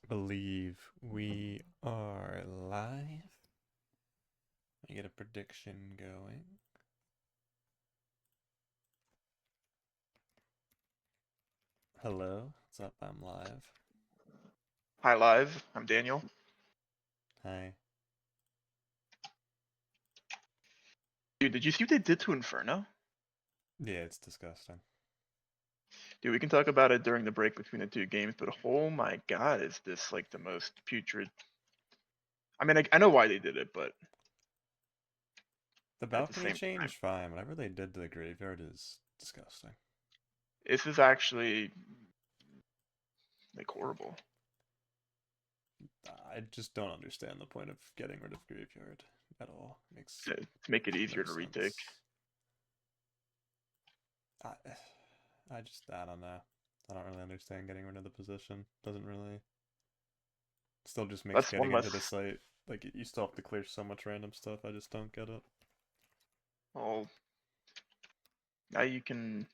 believe we are live. Let me get a prediction going. Hello, what's up? I'm live. Hi, live. I'm Daniel. Hi. Dude, did you see what they did to Inferno? Yeah, it's disgusting. Dude, we can talk about it during the break between the two games, but oh my god, is this like the most putrid? I mean, I know why they did it, but The at the balcony same time, change, fine. Whatever they did to the graveyard is disgusting. this is actually like horrible. I just don't understand the point of getting rid of graveyard at all. Makes To make it easier no to retake. sense. I don't know. I don't really understand getting rid of the position. Doesn't really. Still just makes That's getting one into the less. site like you still have to clear so much random stuff. I just don't get it. Well, now you can.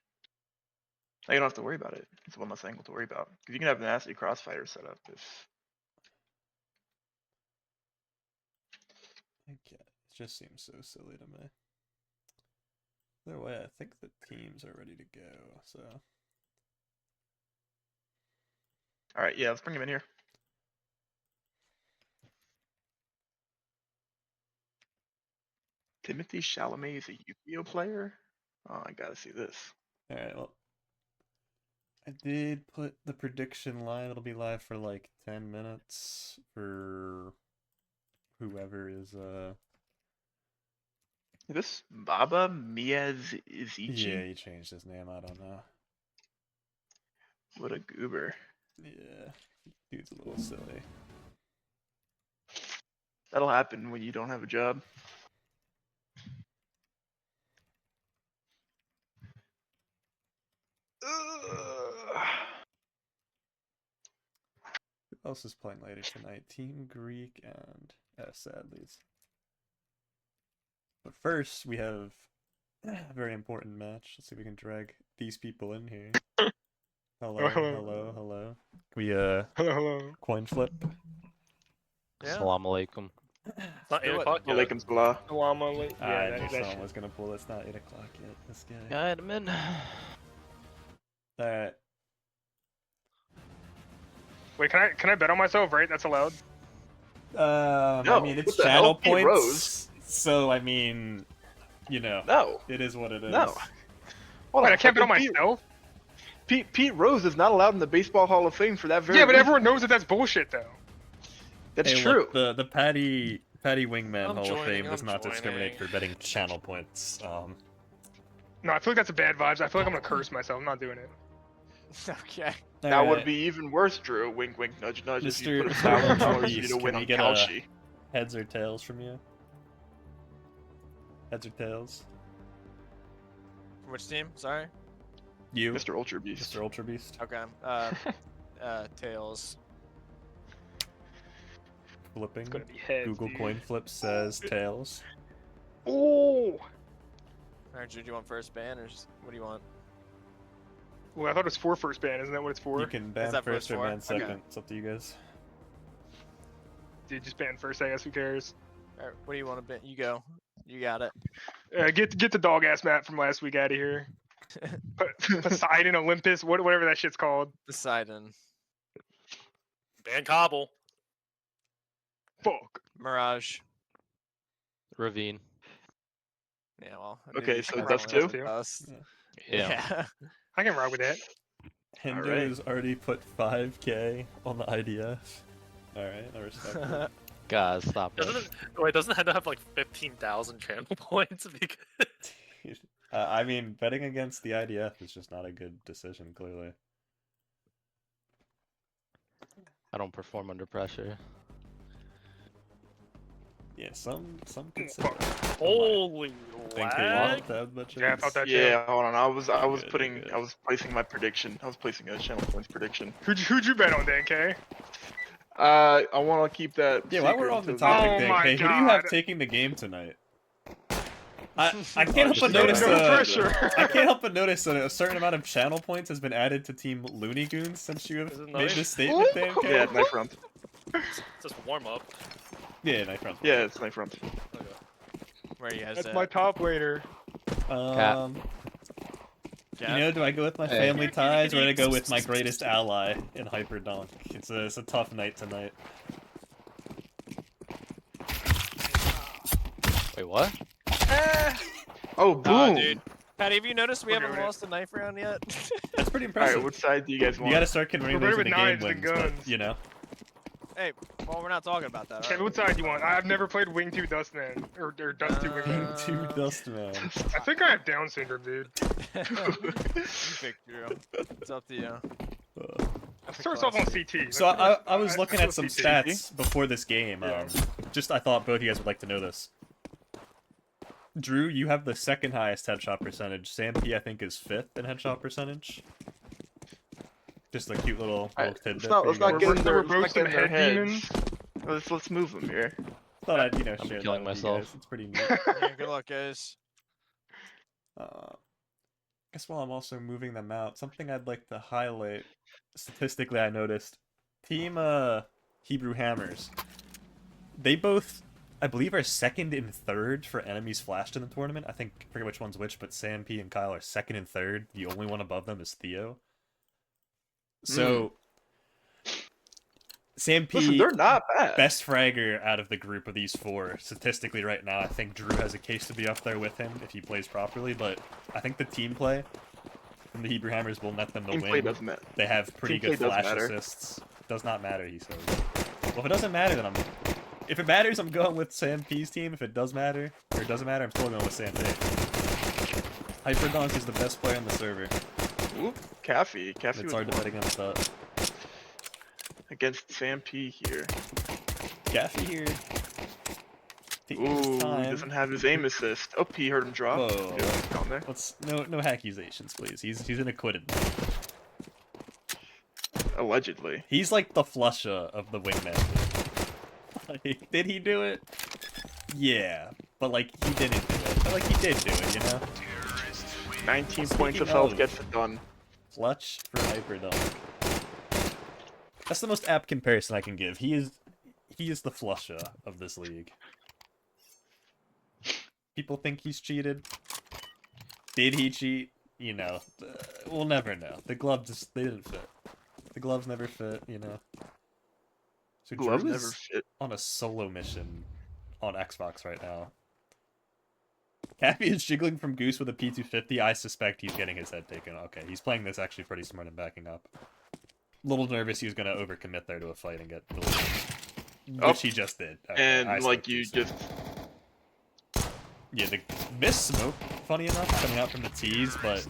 Now you don't have to worry about it. It's one less angle to worry about because you can have a nasty crossfire set up if. It just seems so silly to me. Either way, I think the teams are ready to go. So. All right, yeah, let's bring him in here. Timothy Chalamet is a Yu-Gi-Oh player. Oh, I gotta see this. All right. Well, I did put the prediction live. It'll be live for like 10 minutes for whoever is Is this Baba Miyazichi? Yeah, he changed his name. I don't know. What a goober. Yeah, dude's a little silly. That'll happen when you don't have a job. Who else is playing later tonight? Team Greek and Sadleys. But first, we have a very important match. Let's see if we can drag these people in here. Hello, hello, hello. Can we Hello. coin flip? Yeah. Assalamu alaikum. It's not 8 do it. o'clock yet. Alaikum salam. Salam alaikum. I Yeah, just that someone shit. was gonna pull. It's not 8 o'clock yet. This guy. Guide him in. Alright. Wait, can I bet on myself? Right, that's allowed. I No, mean, it's what the channel hell? Pete points. Rose? So, I mean, you know, No. it is what it is. No. Hold Wait, on, I can't bet on fucking myself. Pete Rose is not allowed in the Baseball Hall of Fame for that very Yeah, but reason. everyone knows that that's bullshit, though. That's Hey, true. Look, the Paddy Wingman I'm Hall of joining, Fame does I'm not discriminate joining. for betting channel points. No, I feel like that's a bad vibes. I feel like I'm gonna curse myself. I'm not doing it. Okay. That would be even worse, Drew. Wink, wink, nudge, nudge. If you Mr. put Challenge $100 for you Beast, to can win we on get a Kalshi. heads or tails from you? Heads or tails? Which team? Sorry. You, Mr. Ultra Beast. Mr. Ultra Beast. Okay. Tails. Flipping. It's gonna be heads. Google dude. coin flip says tails. Oh. Alright, Drew, do you want first ban or what do you want? Well, I thought it was for first ban. Isn't that what it's for? You can ban that first first or four? ban second. Okay. It's up to you guys. Dude, just ban first. I guess. Who cares? Alright, what do you want to ban? You go. You got it. Get the dog ass map from last week out of here. Poseidon, Olympus, whatever that shit's called. Poseidon. Ban Cobble. Fuck. Mirage. Ravine. Yeah, well. Okay, you so should that's probably two? have us. Yeah. Yeah. I can rock with that. Hindu's already put 5k on the IDF. Alright, I respect it. Guys, stop it. Doesn't it have like 15,000 channel points? Because I mean, betting against the IDF is just not a good decision, clearly. I don't perform under pressure. Yeah, some could say Fuck. that. holy Think they lag! want that much. Yeah, I thought that. Yeah, hold on. I was Good. placing my prediction. I was placing a channel points prediction. Who'd you bet on, Dan K? I want to keep that. Yeah, while we're on the secret until topic, Oh Dan my K, who do you have God. taking the game tonight? I can't help but just notice no pressure. I can't help but notice that a certain amount of channel points has been added to Team LooneyGoons since you Is have it made knife? this statement, Dan. Yeah, knife round. It's just warm up. Yeah, knife rounds. Yeah, it's knife round. Okay. Where are you guys That's at? my top laner. You know, do I go with my Hey. family ties or do I go with my greatest ally in Hyperdunk? It's a tough night tonight. Wait, what? Oh, boom! Dude. Patty, have you noticed we We're haven't doing it. lost a knife round yet? That's pretty All impressive. right, which side do you guys You want? gotta start converting We're those better into with game knives than wins, but, guns. you know. Hey, well, we're not talking about that. Okay, what side do you want? I've never played Wing 2 Dustman. Or Dust 2 Wingman. Two Dustman. I think I have Down syndrome, dude. You pick, Drew. It's up to you. It starts off on CT. So I was looking at some CT. stats before this game. Yeah. Just I thought both of you guys would like to know this. Drew, you have the second highest headshot percentage. Sam P, I think, is 5th in headshot percentage. Just a cute little tidbit. Let's not get in We're their, both let's not some get in their head heads. Let's move them here. Thought I'd, you know, I'm share killing that with myself. you guys. It's pretty neat. Yeah, good luck, guys. Guess while I'm also moving them out, something I'd like to highlight. Statistically, I noticed Team Hebrew Hammers. They both, I believe, are second and third for enemies flashed in the tournament. I forget which one's which, but Sam P and Kyle are second and third. The only one above them is Theo. So Sam P, Listen, they're not bad. best fragger out of the group of these four. Statistically right now, I think Drew has a case to be up there with him if he plays properly, but I think the team play from the Hebrew Hammers will net them the Team play win. doesn't matter. They have pretty Team good play doesn't flash matter. assists. Does not matter, he says. Well, if it doesn't matter, then if it matters, I'm going with Sam P's team. If it does matter, or it doesn't matter, I'm still going with Sam P. Hyperdunk is the best player on the server. Whoop, Caffey. Caffey It's was hard to one bet against that. against Sam P here. Gaffy here. Taking his Ooh, he time. doesn't have his aim assist. Oh, he heard him drop. Whoa. Yeah, down there. Let's no accusations, please. He's an acquitted man. Allegedly. He's like the Flusha of the Wingman. Like, did he do it? Yeah, but like he didn't do it. But like he did do it, you know. 19 Speaking points of health of- gets it done. Clutch for Hyperdunk. That's the most apt comparison I can give. He is the Flusha of this league. People think he's cheated. Did he cheat? You know, we'll never know. The gloves they didn't fit. The gloves never fit, you know. So Glove Drew never is fit. on a solo mission on Xbox right now. Cappy is jiggling from Goose with a P250. I suspect he's getting his head taken. Okay, he's playing this actually pretty smart and backing up. A little nervous he was going to overcommit there to a fight and get deleted. Which he just did. Okay, I And like smoked you his just Yeah, the missed smoke, funny enough, coming out from the T's, but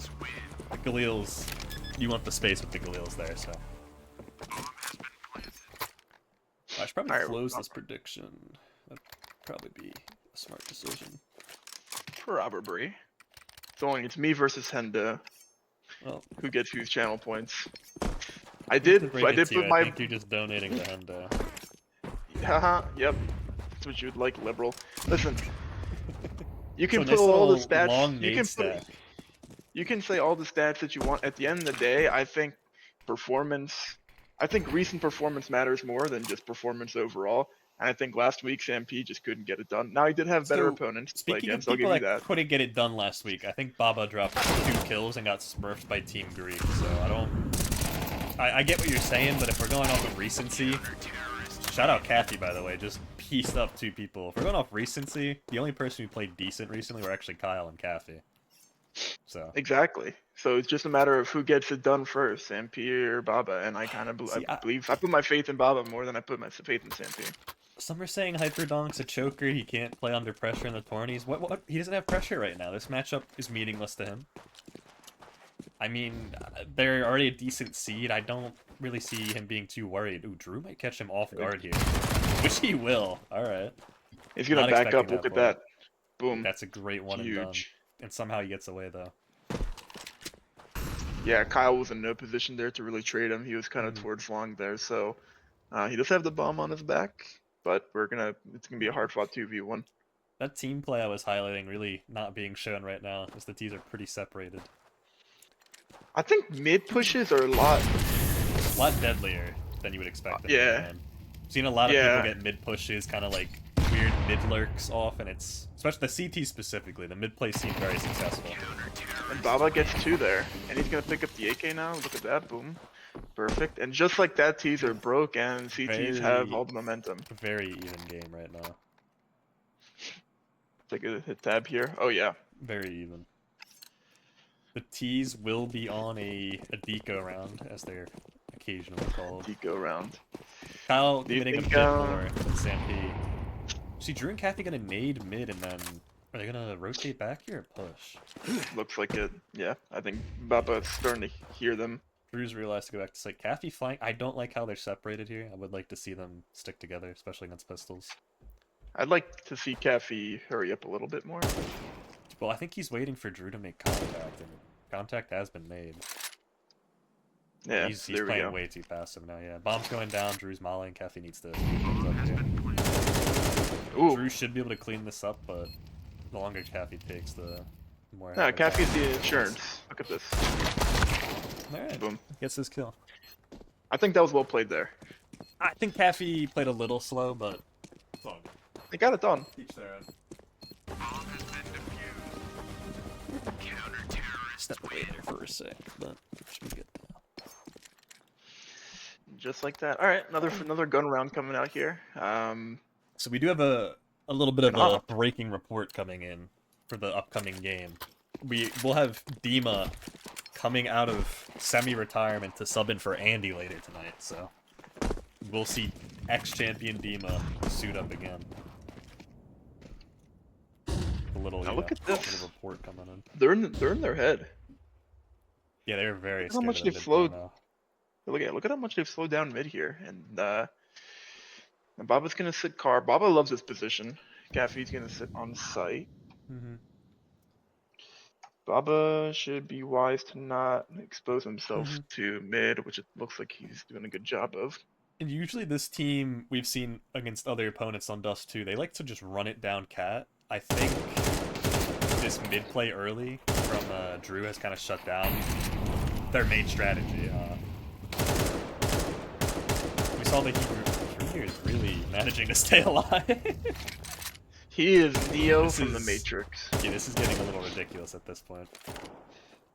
the Galil's, you want the space with the Galil's there, so. I should probably Alright, close this prediction. That'd probably be a smart decision. probably. It's me versus Hendo. Well, Who gets whose channel points? I to did break it put to you, my I think you're just donating to Hendo. haha, yep. That's what you'd like, liberal. Listen. You can So put nice all the little stats long you nade can stack. you can say all the stats that you want. At the end of the day, I think recent performance matters more than just performance overall. And I think last week Sam P just couldn't get it done. Now he did have better So, opponents to play Speaking of against, I'll give people you that that. couldn't get it done last week, I think Baba dropped 2 kills and got smurfed by Team Greek, so I get what you're saying, but if we're going off of recency, shout out Kathy, by the way, just pieced up 2 people. If we're going off recency, the only person who played decent recently were actually Kyle and Kathy. So Exactly. So it's just a matter of who gets it done first, Sam P or Baba. And I kind of See, I put my faith in Baba more than I put my faith in Sam P. some are saying Hyperdonk's a choker, he can't play under pressure in the tourneys. What? He doesn't have pressure right now. This matchup is meaningless to him. I mean, they're already a decent seed. I don't really see him being too worried. Ooh, Drew might catch him off guard here. Which he will. Alright. He's gonna Not back up. expecting Look at play. that. Boom. That's a great one and done. Huge. And somehow he gets away, though. Yeah, Kyle was in no position there to really trade him. He was kind of towards long there, so he does have the bomb on his back, but it's gonna be a hard fought 2v1. That team play I was highlighting really not being shown right now, as the T's are pretty separated. I think mid pushes are a lot deadlier than you would expect. Yeah. Seen a lot of Yeah. people get mid pushes, kind of like weird mid lurks off, and it's especially the CT specifically. The mid play seemed very successful. And Baba gets 2 there, and he's gonna pick up the AK now. Look at that, boom, perfect. And just like that, T's are broke, and CTs have all the momentum. Very even game right now. Take a hit tab here. Oh yeah, Very even. The T's will be on a deco round, as they're occasionally called. deco round. Kyle Do you committing a think, bit more than Sam P. See, Drew and Kathy gonna nade mid, and then are they gonna rotate back here or push? Looks like it. Yeah, I think Baba's starting to hear them. Drew's realized to go back to site. Kathy flank. I don't like how they're separated here. I would like to see them stick together, especially against pistols. I'd like to see Caffey hurry up a little bit more. Well, I think he's waiting for Drew to make contact, and contact has been made. Yeah, he's there we playing go. way too passive now. Yeah, bomb's going down. Drew's mollying. Kathy needs to. Ooh, Drew should be able to clean this up, but the longer Kathy takes, the more. no, Caffey's the insurance. Look at this. Alright, Boom. gets his kill. I think that was well played there. I think Kathy played a little slow, but it's all good. They got it done. Each their own. Step away there for a sec, but should be good now. Just like that. All right, another gun round coming out here. So we do have a little bit of An a op. breaking report coming in for the upcoming game. We'll have Dima coming out of semi-retirement to sub in for Andy later tonight, so we'll see ex-champion Dima suit up again. A little, Now look at this. little report coming in. They're in their head. Yeah, they're very Look how scared much of the they mid flowed. now. Look at how much they've slowed down mid here, and Baba's gonna sit car. Baba loves his position. Caffey's gonna sit on site. Mm-hmm. Baba should be wise to not expose himself Mhm. to mid, which it looks like he's doing a good job of. And usually this team we've seen against other opponents on Dust 2, they like to just run it down cat. I think this mid play early from Drew has kind of shut down their main strategy. We saw the Hebrew here is really managing to stay alive. He is Neo This from the is- Matrix. Yeah, this is getting a little ridiculous at this point.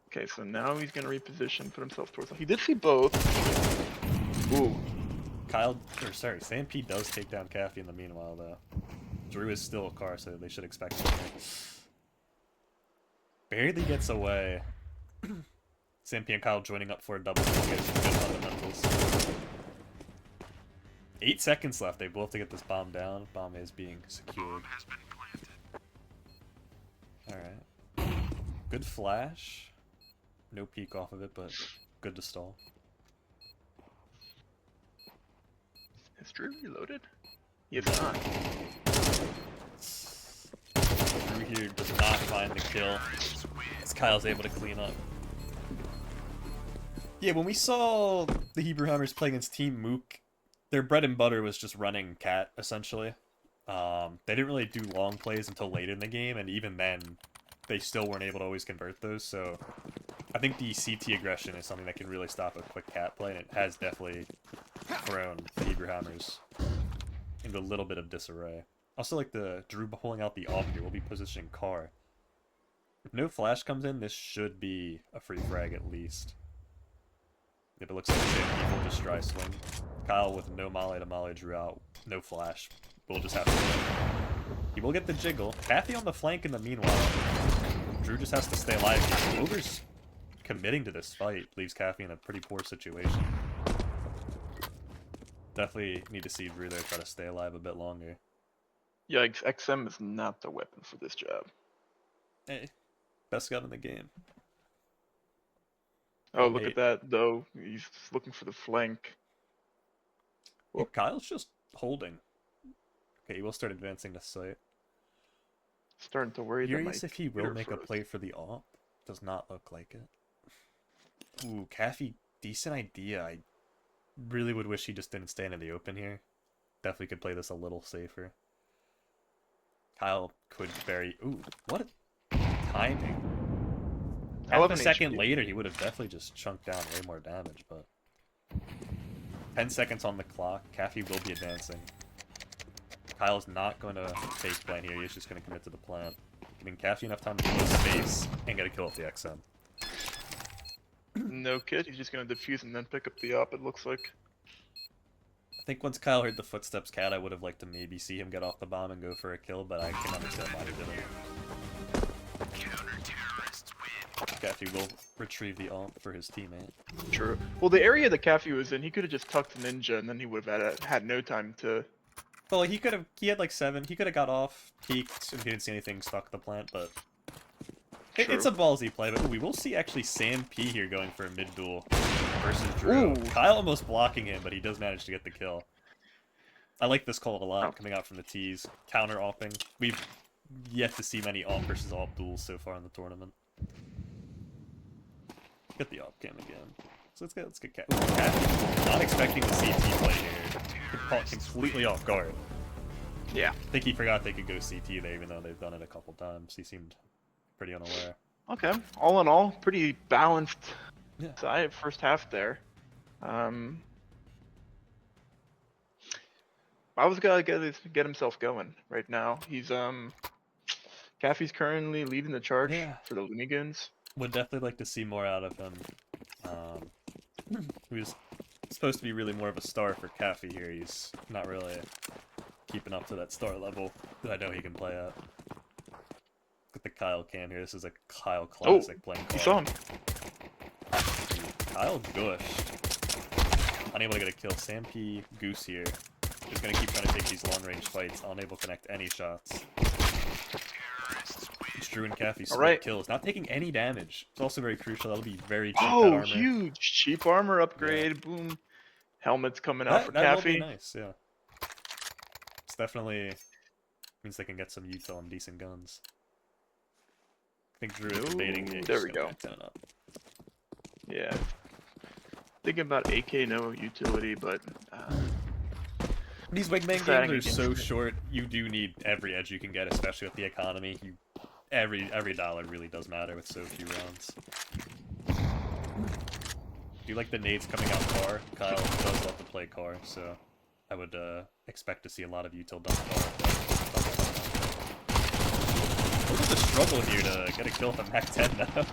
Okay, so now he's gonna reposition, put himself towards. He did see both. Ooh, Sam P does take down Caffey in the meanwhile, though. Drew is still a car, so they should expect something. Barely gets away. Sam P and Kyle joining up for a double kill. Get some good fundamentals. 8 seconds left. They both have to get this bomb down. Bomb is being secured. Alright. Good flash. No peek off of it, but good to stall. is Drew reloaded? He is not. Drew here does not find the kill, as Kyle's able to clean up. Yeah, when we saw the Hebrew Hammers play against Team Mook, their bread and butter was just running cat, essentially. They didn't really do long plays until late in the game, and even then, they still weren't able to always convert those, so I think the CT aggression is something that can really stop a quick cat play, and it has definitely thrown the Hebrew Hammers into a little bit of disarray. Also, like the Drew pulling out the off here, we'll be positioning car. If no flash comes in, this should be a free frag at least. If it looks like Jim, will just dry swing. Kyle with no molly to molly Drew out, no flash. We'll just have to. He will get the jiggle. Kathy on the flank in the meanwhile. Drew just has to stay alive. Over's committing to this fight leaves Kathy in a pretty poor situation. Definitely need to see Drew there try to stay alive a bit longer. Yikes, XM is not the weapon for this job. Hey, best gun in the game. Oh, look Hey. at that, though. He's looking for the flank. Oh, Kyle's just holding. Okay, he will start advancing to site. Starting to worry that Curious my if he will computer make a froze. play for the AWP. Does not look like it. Ooh, Kathy, decent idea. I really would wish he just didn't stand in the open here. Definitely could play this a little safer. Kyle could bury. Ooh, what timing! Half a 11 second HP. later, he would have definitely just chunked down way more damage, but 10 seconds on the clock. Caffey will be advancing. Kyle's not going to face plan here. He's just going to commit to the plant, giving Caffey enough time to get space and get a kill with the XM. No kid. He's just gonna defuse and then pick up the op. It looks like. I think once Kyle heard the footsteps, Cat, I would have liked to maybe see him get off the bomb and go for a kill, but I can understand why he didn't. Caffey will retrieve the ult for his teammate. True. Well, the area that Caffey was in, he could have just tucked Ninja, and then he would have had no time to. Well, he could have. He had like 7. He could have got off, peeked, if he didn't see anything, stuck the plant. But it's a ballsy play. But we will see actually Sam P here going for a mid duel versus Drew. Ooh. Kyle almost blocking him, but he does manage to get the kill. I like this call a lot, coming out from the tees, counter offing. We've yet to see many off versus off duels so far in the tournament. Get the op cam again. So let's get Cat. Not expecting the CT play here. Caught completely off guard. Yeah. I think he forgot they could go CT there, even though they've done it a couple times. He seemed pretty unaware. Okay. All in all, pretty balanced Yeah. side first half there. I was gonna get himself going right now. He's Caffey's currently leading the charge for the LooneyGoons. Would definitely like to see more out of him. He was supposed to be really more of a star for Caffey here. He's not really keeping up to that star level that I know he can play at. Look at the Kyle cam here. This is a Kyle classic playing card. You saw him. Kyle gushed. Unable to get a kill. Sam P. Goose here is going to keep trying to take these long-range fights. Unable to connect any shots. It's Drew and Caffey split kills. Not taking any damage. It's also very crucial. That'll be very cheap. Oh, armor. huge. Cheap armor upgrade. Boom. Helmet's coming out for that will be Caffey. nice, yeah. It's definitely means they can get some util and decent guns. I think Drew is debating it. There we go. Up. Yeah. Thinking about AK, no utility, but these Wingman Exciting games are so against it. short. You do need every edge you can get, especially with the economy. Every dollar really does matter with so few rounds. Do you like the nades coming out car? Kyle does love to play car, so I would expect to see a lot of util done car. What is the struggle here to get a kill with a Mac 10 now?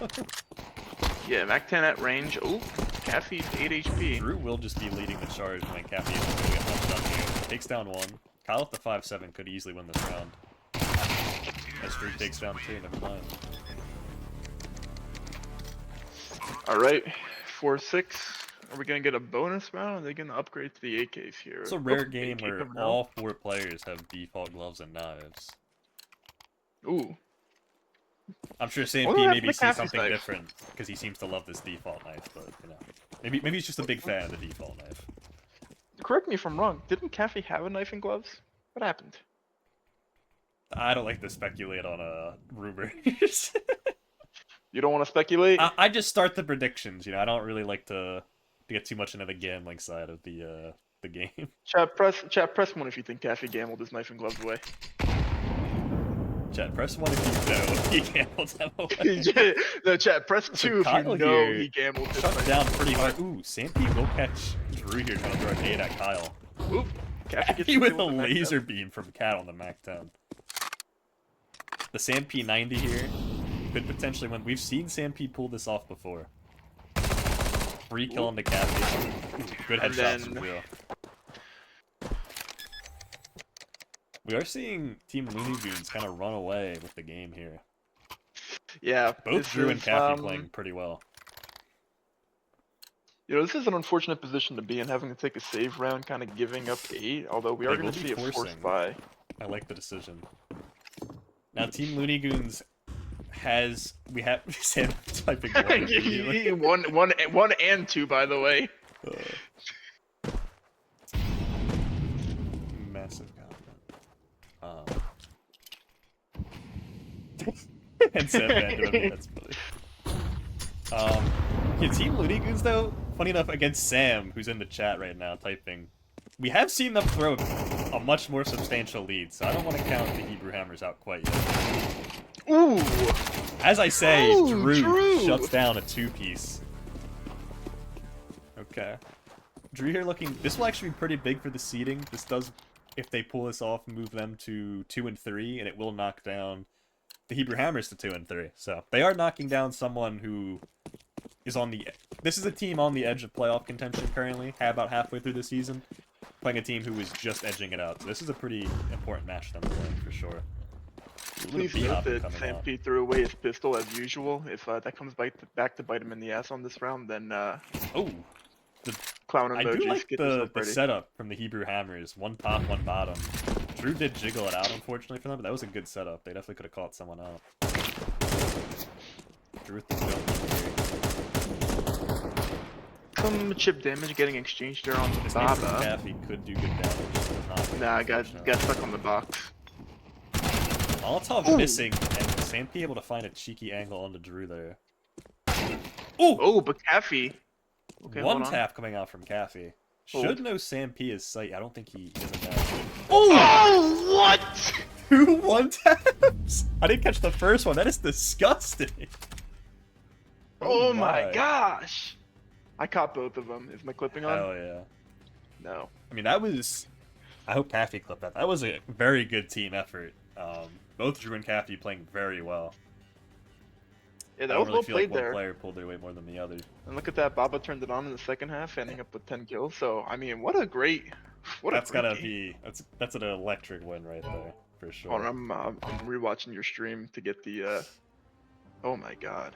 yeah, Mac 10 at range. Oh, Caffey's 8 HP. Drew will just be leading the charge when Caffey is going to get much done here. Takes down 1. Kyle with the 5-7 could easily win this round. As Drew takes down 2, never mind. Alright, 4-6. Are we going to get a bonus round? Or are they going to upgrade to the AKs here? It's a rare Oh, game AK where coming out. all 4 players have default gloves and knives. Ooh. I'm sure Sam Wonder P what maybe happened to sees Caffey's something knife? different because he seems to love this default knife, but you know, maybe he's just a big fan of the default knife. Correct me if I'm wrong. Didn't Caffey have a knife and gloves? What happened? I don't like to speculate on rumors. You don't want to speculate? I just start the predictions. You know, I don't really like to get too much into the gambling side of the game. Chat, press 1 if you think Caffey gambled his knife and gloves away. Chat, press 1 if you know he gambled them away. No, chat, press 2 if Kyle you know here he gambled his Shut knife. down pretty hard. Ooh, Sam P will catch Drew here trying to throw a nade at Kyle. Oop. Caffey gets He with a the Mac 10. laser beam from Cat on the Mac 10. The Sam P 90 here could potentially win. We've seen Sam P pull this off before. Free kill on the Caffey. Good And headshots from then- Drew. We are seeing Team LooneyGoons kind of run away with the game here. Yeah. Both this Drew and is, Caffey playing pretty well. You know, this is an unfortunate position to be in, having to take a save round, kind of giving up 8, although we are They going will to be see a forced forcing. buy. I like the decision. Now Team LooneyGoons has Sam typing one immediately. one and 2, by the way. Massive compliment. And Sam Van Doe, that's funny. Yeah, Team LooneyGoons though, funny enough, against Sam, who's in the chat right now typing, we have seen them throw a much more substantial lead, so I don't want to count the Hebrew Hammers out quite yet. Ooh! As I say, Oh, Drew Drew! shuts down a 2-piece. Okay. Drew here looking... This will actually be pretty big for the seeding. This does, if they pull this off, move them to 2 and 3, and it will knock down the Hebrew Hammers to 2 and 3. So they are knocking down someone who is on the... This is a team on the edge of playoff contention currently, about halfway through the season, playing a team who is just edging it out. So this is a pretty important match for them to win, for sure. Please note that Sampy threw away his pistol as usual. If that comes back to bite him in the ass on this round, then Oh, clown I do emojis, like get the yourself ready. setup from the Hebrew Hammers. One top, one bottom. Drew did jiggle it out, unfortunately, for them, but that was a good setup. They definitely could have caught someone out. Drew with the jump. Some chip damage getting exchanged there on This Baba. Caffey could do good damage. Nah, got stuck on the box. Molotov Ooh. missing, and Sampy able to find a cheeky angle onto Drew there. Oh, but Caffey. Okay, One hold on. tap coming out from Caffey. Hold. Should know Sampy is sight. I don't think he doesn't know. Oh, what? 2 1-taps? I didn't catch the first one. That is disgusting. Oh my gosh. I caught both of them. Is my clipping on? Hell yeah. No. I mean, that was... I hope Caffey clipped that. That was a very good team effort. Both Drew and Caffey playing very well. Yeah, I that don't was really well feel played like one there. player pulled their weight more than the other. And look at that, Baba turned it on in the second half, ending up with 10 kills. So, I mean, what a great That's gotta game. be... That's an electric win right there, for sure. Hold on, I'm rewatching your stream to get the, Oh my god.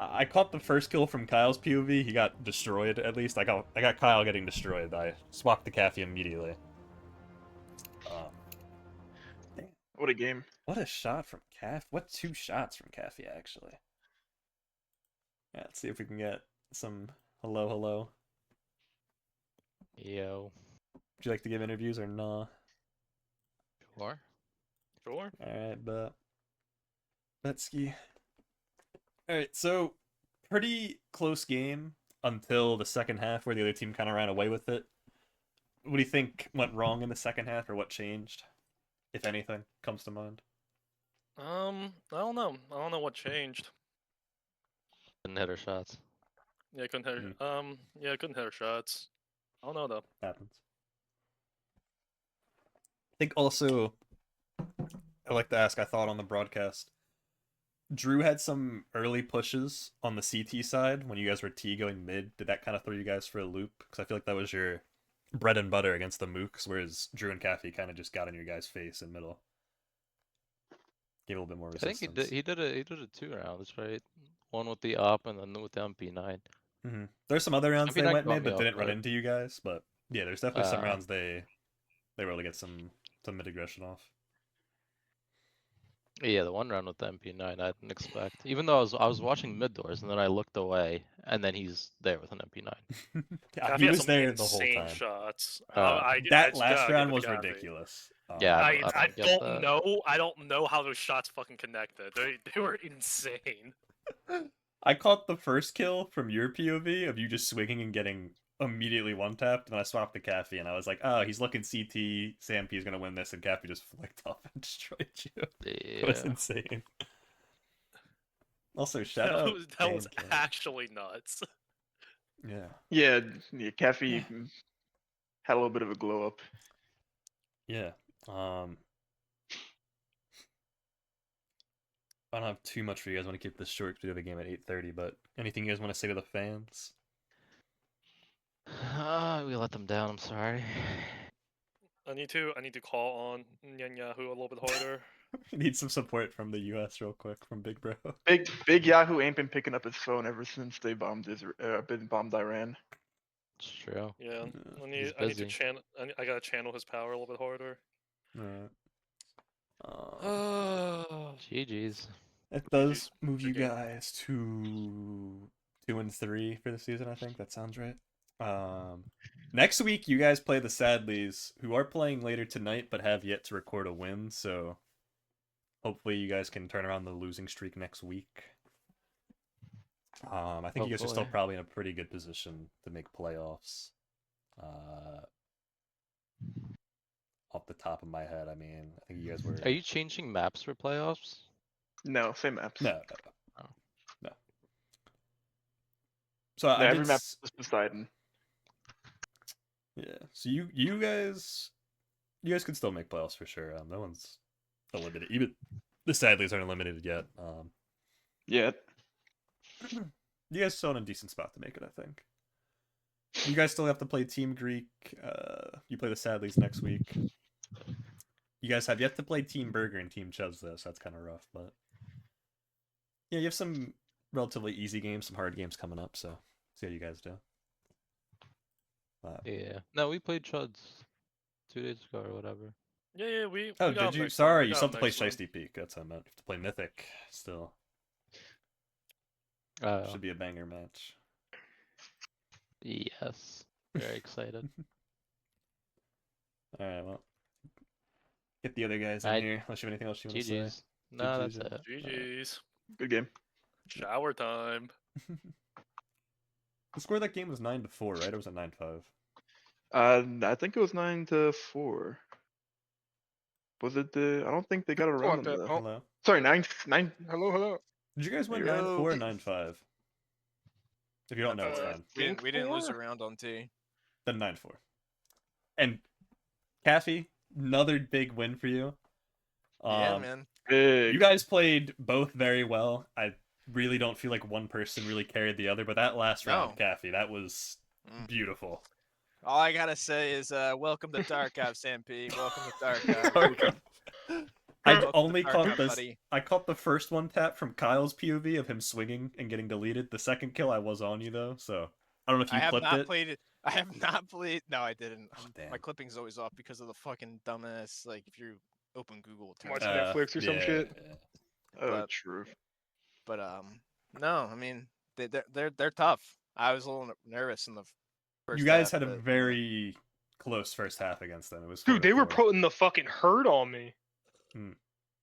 I caught the first kill from Kyle's POV. He got destroyed, at least. I got Kyle getting destroyed. I swapped the Caffey immediately. What a game. What a shot from Caff. What 2 shots from Caffey, actually. Yeah, let's see if we can get some hello, hello. Yo. Would you like to give interviews or nah? Sure. Sure. Alright, but Betsky. Alright, so pretty close game until the second half where the other team kind of ran away with it. What do you think went wrong in the second half, or what changed? If anything comes to mind. I don't know. I don't know what changed. Couldn't hit her shots. Yeah, couldn't hit. Yeah, couldn't hit her shots. I don't know though. Happens. I think also, I'd like to ask, I thought on the broadcast, Drew had some early pushes on the CT side when you guys were T going mid. Did that kind of throw you guys for a loop? Because I feel like that was your bread and butter against the Mooks, whereas Drew and Caffey kind of just got in your guys' face in middle. Gave a little bit more resistance. I think he did it 2 rounds, right? One with the up and then with the MP9. There's some other rounds they MP9 went caught mid me that off didn't run guard. into you guys, but yeah, there's definitely some rounds they were able to get some mid aggression off. Yeah, the one round with the MP9 I didn't expect. Even though I was watching mid doors and then I looked away and then he's there with an MP9. Yeah, Caffey he had was some there the whole insane time. shots. That last gotta round give it was to Caffey. ridiculous. Yeah, I don't get don't that. know. I don't know how those shots fucking connected. They were insane. I caught the first kill from your POV of you just swinging and getting immediately one-tapped, and I swapped to Caffey, and I was like, oh, he's looking CT, Sampy's gonna win this, and Caffey just flicked off and destroyed you. It was Yeah. insane. Also, shout out That was Dan King. actually nuts. Yeah. Yeah, Caffey had a little bit of a glow up. Yeah. I don't have too much for you guys. I want to keep this short because we have a game at 8:30, but anything you guys want to say to the fans? We let them down, I'm sorry. I need to call on Yahoo a little bit harder. We need some support from the US real quick from Big Bro. Big Yahoo ain't been picking up his phone ever since they bombed Iran. It's true. Yeah, I He's need to busy. channel. I gotta channel his power a little bit harder. GG's. It does GG's. move you Good game. guys to 2 and 3 for the season, I think. That sounds right. Next week, you guys play the Sadleys, who are playing later tonight, but have yet to record a win, so hopefully you guys can turn around the losing streak next week. I think you guys are still Hopefully. probably in a pretty good position to make playoffs. off the top of my head. I mean, I think you guys were. Are you changing maps for playoffs? No, same maps. No. Oh. No. So Yeah, I every did. map is Poseidon. Yeah. So you guys could still make playoffs for sure. No one's eliminated. Even the Sadleys aren't eliminated yet. Yeah. You guys still in a decent spot to make it, I think. You guys still have to play Team Greek. You play the Sadleys next week. You guys have yet to play Team Burger and Team Chuz though, so that's kind of rough. But yeah, you have some relatively easy games, some hard games coming up. So see how you guys do. Yeah. No, we played Chuds 2 days ago or whatever. Yeah, we. Oh, we got did you? next Sorry, one. We you got still have to play next one. Shiesty Peak. That's what I meant. You have to play Mythic still. Oh, Should be a banger match. yes. Very excited. All right, well, get the other guys in Alright, here. Unless you have anything else you want to say. GG's. No, that's GG's. it. GG's. Good game. Shower time. The score of that game was 9-4, right? Or was it 9-5? I think it was 9-4. Was it the? I don't think they got a Oh, round I in bet. the. Oh. Hello. Sorry, 9. Hello. Did you guys win Yo. 9-4 or 9-5? If you don't know, it's fine. We didn't lose a 4? round on T. Then 9-4. And Caffey, another big win for you. Yeah, man. Big. You guys played both very well. I really don't feel like one person really carried the other, but that last round, No. Caffey, that was beautiful. All I gotta say is, welcome to Dark Ops, MP. Welcome to Dark Ops. I Welcome to only Dark caught Ops, this. buddy. I caught the first one tap from Kyle's POV of him swinging and getting deleted. The second kill, I was on you though, so I don't know if you I have clipped not it. played it. I have not played. No, I didn't. Oh, damn. My clipping's always off because of the fucking dumbass. Like, if you open Google, it turns Watch out. Netflix or some shit. yeah. Oh, but- true. But no. I mean, they're tough. I was a little nervous in the first. You guys half, had a but, very close first half against them. It was Dude, they were 4-4. putting the fucking hurt on me. Hmm.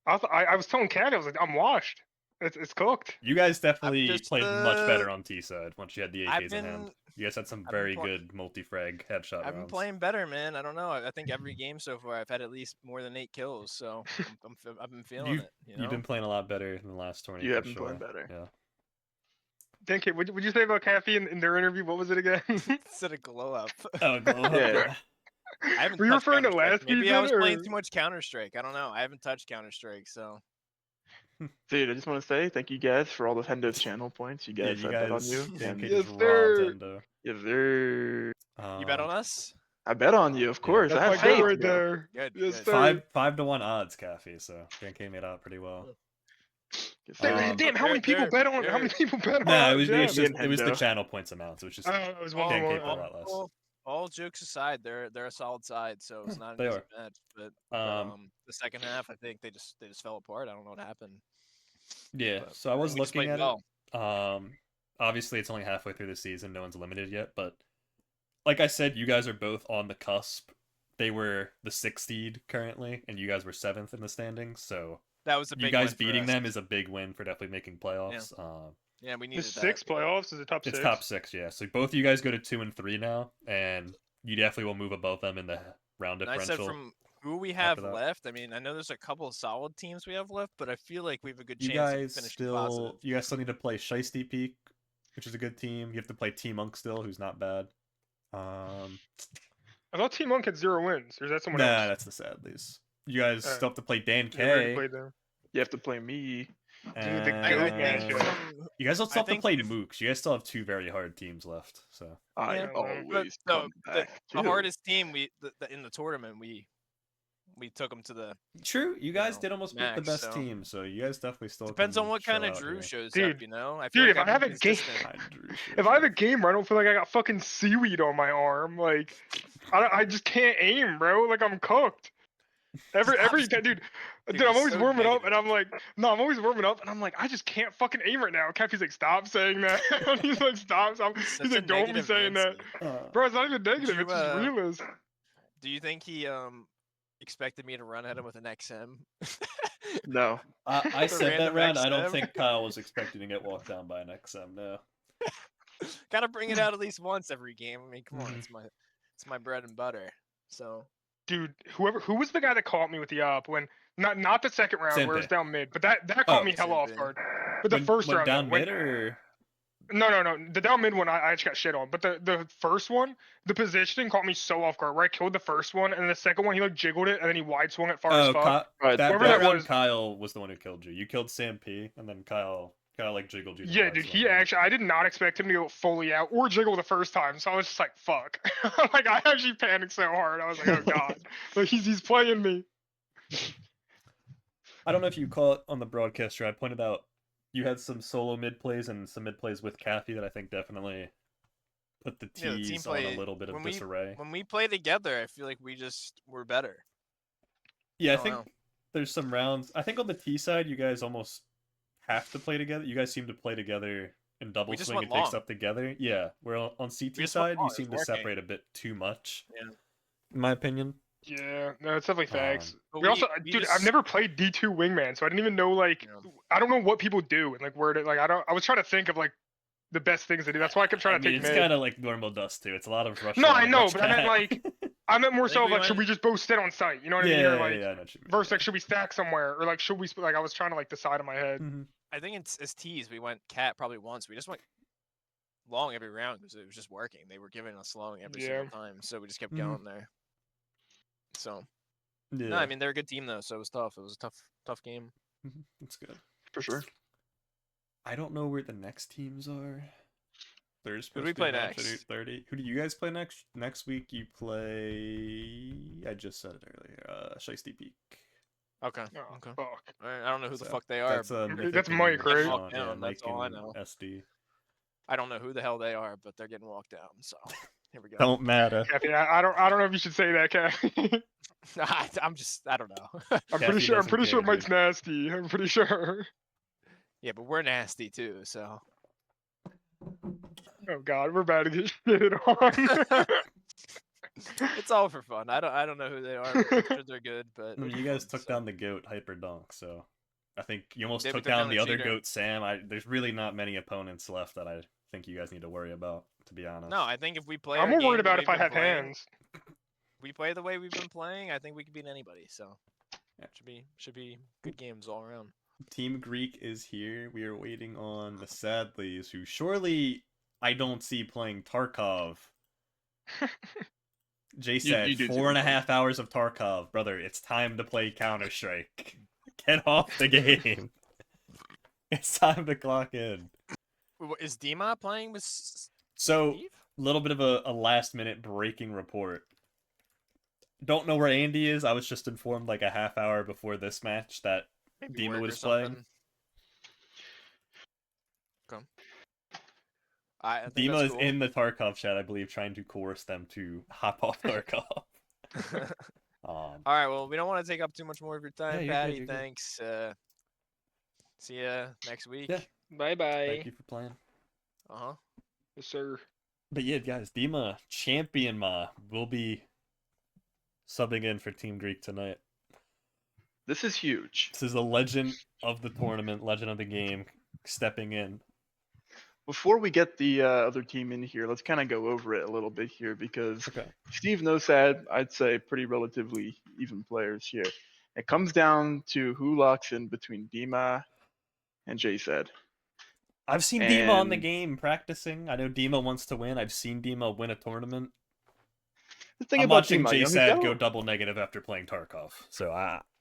I was telling Cat, I was like, I'm washed. It's cooked. You guys definitely just, played much better on T side once you had the I've AKs in hand. been- You guys had some I've been very pl- good multi-frag headshot I've been rounds. playing better, man. I don't know. I think every game so far, I've had at least more than 8 kills. So I've been feeling You've- it. You know? You've been playing a lot better in the last tournament. You for have been sure. playing better. Yeah. Dan K, what'd you say about Kathy in their interview? What was it again? Instead of glow up. Oh, go ahead. Yeah. I haven't Were you touched referring to Counter-Strike. last Maybe I was season, playing or- too much Counter Strike. I don't know. I haven't touched Counter Strike, so Dude, I just want to say thank you guys for all the Hendo's channel points. You Yeah, guys, you I bet on guys. you. Dan and- K Yes, just robbed sir. Endo. Yes, sir. you bet on us. I bet on you, of course. That's I my have goal faith. right bro. there. Good, Yes, good. sir. 5-1 odds, Caffey. So Dan K made out pretty well. Yes, Damn, sir. damn, how many people bet on? How many people bet on? No, it was Jam? just Yeah. it was the Hendo. channel points amount. So it was just It was All, Dan K one. played a lot less. all jokes aside, they're a solid side, so it's not an They easy are. match. But the second half, I think they just fell apart. I don't know what happened. Yeah. But So I was we just looking played at well. it. Obviously it's only halfway through the season. No one's limited yet, but like I said, you guys are both on the cusp. They were the 6th seed currently, and you guys were 7th in the standings. So That was a big you guys win for beating us. them is a big win for definitely making playoffs. Yeah, we The needed six that. playoffs is the top It's six. top 6, yeah. So both of you guys go to 2 and 3 now, and you definitely will move above them in the round And I differential. said from who we have after that. left. I mean, I know there's a couple of solid teams we have left, but I feel like we have a good You chance guys of finishing still positive. need to play Shiesty Peak, which is a good team. You have to play Team Monk still, who's not bad. I thought Team Monk had 0 wins. Or is that someone Nah, else? that's the Sadleys. You guys Alright. still have to play Dan Yeah, we already K. played them. You have to play me. Dude, the I goat And match, yeah. you guys also I have to think play if- Mooks. You guys still have 2 very hard teams left. So I Yeah, always no, come the back. the too. hardest team in the tournament we took them to the. true, you guys know, did almost beat the max, best so- team. So you guys definitely still Depends can on what kind chill of out Drew here. shows Dude, up, you know. I feel dude, like if I I've have been a game- consistent. Hi, Drew If I have a game where I don't feel like I got fucking seaweed on my arm, like I just can't aim, bro. Like I'm cooked. Every dude, Dude, I'm you're always so warming up, and negative. I'm like, no, I'm always warming up, and I'm like, I just can't fucking aim right now. Cappy's like, stop saying that. He's like, stop. Such He's a like, don't be negative saying that, Nancy. bro. It's not even negative. you, It's just realist. Do you think he expected me to run at him with an XM? No. I The said that random round. I don't XM. think Kyle was expecting to get walked down by an XM. No. Gotta bring it out at least once every game. I mean, come on, Mhm. it's my bread and butter. So dude, who was the guy that caught me with the up when not the second round where it was Sempe. down mid, but that caught Oh, me hella off Sempe. guard. But the first When round down though, when, mid or no, the down mid one I just got shit on. But the first one, the positioning caught me so off guard. Where I killed the first one, and then the second one he like jiggled it, and then he wide swung it far as fuck. Right, that whoever that that round was- Kyle was the one who killed you. You killed Sam P, and then Kyle like jiggled you. Yeah, dude, he actually I did not expect him to go fully out or jiggle the first time, so I was just like, fuck. Like I actually panicked so hard. I was like, oh god, like he's playing me. I don't know if you call it on the broadcaster. I pointed out you had some solo mid plays and some mid plays with Kathy that I think definitely put the Yeah, the team T's on play- a little bit of when we- disarray. When we play together, I feel like we just were better. Yeah, I don't think know. there's some rounds. I think on the T side, you guys almost have to play together. You guys seem to play together in double just swing went and take long. stuff together. Yeah, where on CT just went side, long, you it seem to was working. separate a bit too much. Yeah. In my opinion. Yeah, no, it's definitely facts. But we also, we dude, I've just- never played D2 Wingman, so I didn't even know like Yeah. I don't know what people do and like where to like I was trying to think of like the best things to do. That's why I kept trying I to mean, take it's mid. kind of like normal dust too. It's a lot of rush. No, on I and know, rush but I meant, back. I meant more I so think we like should went- we just both sit on site? You know what I yeah, mean? Or yeah, like yeah, I know what you mean. versus like should we stack somewhere or like should we like I was trying to like decide in my head. Mhm. I think it's T's. We went cat probably once. We just went long every round because it was just working. They were giving us long every Yeah. single time, so we just kept Mhm. going there. So Yeah, no, I mean they're a good team though, so it was tough. It was a tough game. it's good. for sure. I don't know where the next teams are. There's Who supposed do we to be a play match at next? 8:30. Who do you guys play next? Next week you play. I just said it earlier. Shiesty Peak. Okay. Oh, Okay. fuck. Alright, I don't know who the So, fuck they are. That's but Mythic That's and Mike, right? Sean. Yeah, Down, Mike that's all I and know. SD. I don't know who the hell they are, but they're getting walked down. So here we go. Don't matter. Kathy, I don't know if you should say that, Kathy. I don't know. I'm Kathy pretty sure doesn't care, Mike's dude. nasty. I'm pretty sure. Yeah, but we're nasty too. So Oh god, we're about to get shitted on. it's all for fun. I don't know who they are. But I'm sure they're good, but I mean, you guys took down the goat Hyper Dunk, so I think you almost Yeah, we took took down down the the other cheater. goat Sam. There's really not many opponents left that I think you guys need to worry about, to be honest. No, I think if we play, I'm our more game worried the about way if I we've have been playing- hands. We play the way we've been playing. I think we can beat anybody. So Yeah. should be good games all around. Team Greek is here. We are waiting on the Sadleys, who surely I don't see playing Tarkov. Jay said, you do see 4.5 hours of Tarkov. Brother, it's time to play Counter-Strike. Get off the game. It's time to clock in. Is Dima playing with So, Steve? a little bit of a last-minute breaking report. Don't know where Andy is. I was just informed like a half hour before this match that Maybe Dima work or was playing. something. Okay. I think Dima that's is cool. in the Tarkov chat, I believe, trying to coerce them to hop off Tarkov. All right. Well, we don't want to take up too much more of your time, you're good, Patty. you're good. Thanks. See ya next week. Yeah. Bye bye. Thank you for playing. Uh huh. Yes, sir. But yeah, guys, Dima Champion Ma will be subbing in for Team Greek tonight. This is huge. This is a legend of the tournament, legend of the game, stepping in. Before we get the other team in here, let's kind of go over it a little bit here because Okay. Steve Nosad, I'd say pretty relatively even players here. It comes down to who locks in between Dima and JSAD. I've seen Dima on the And- game practicing. I know Dima wants to win. I've seen Dima win a tournament. The thing I'm about watching Dima, you know, he's JSAD got- go double negative after playing Tarkov. So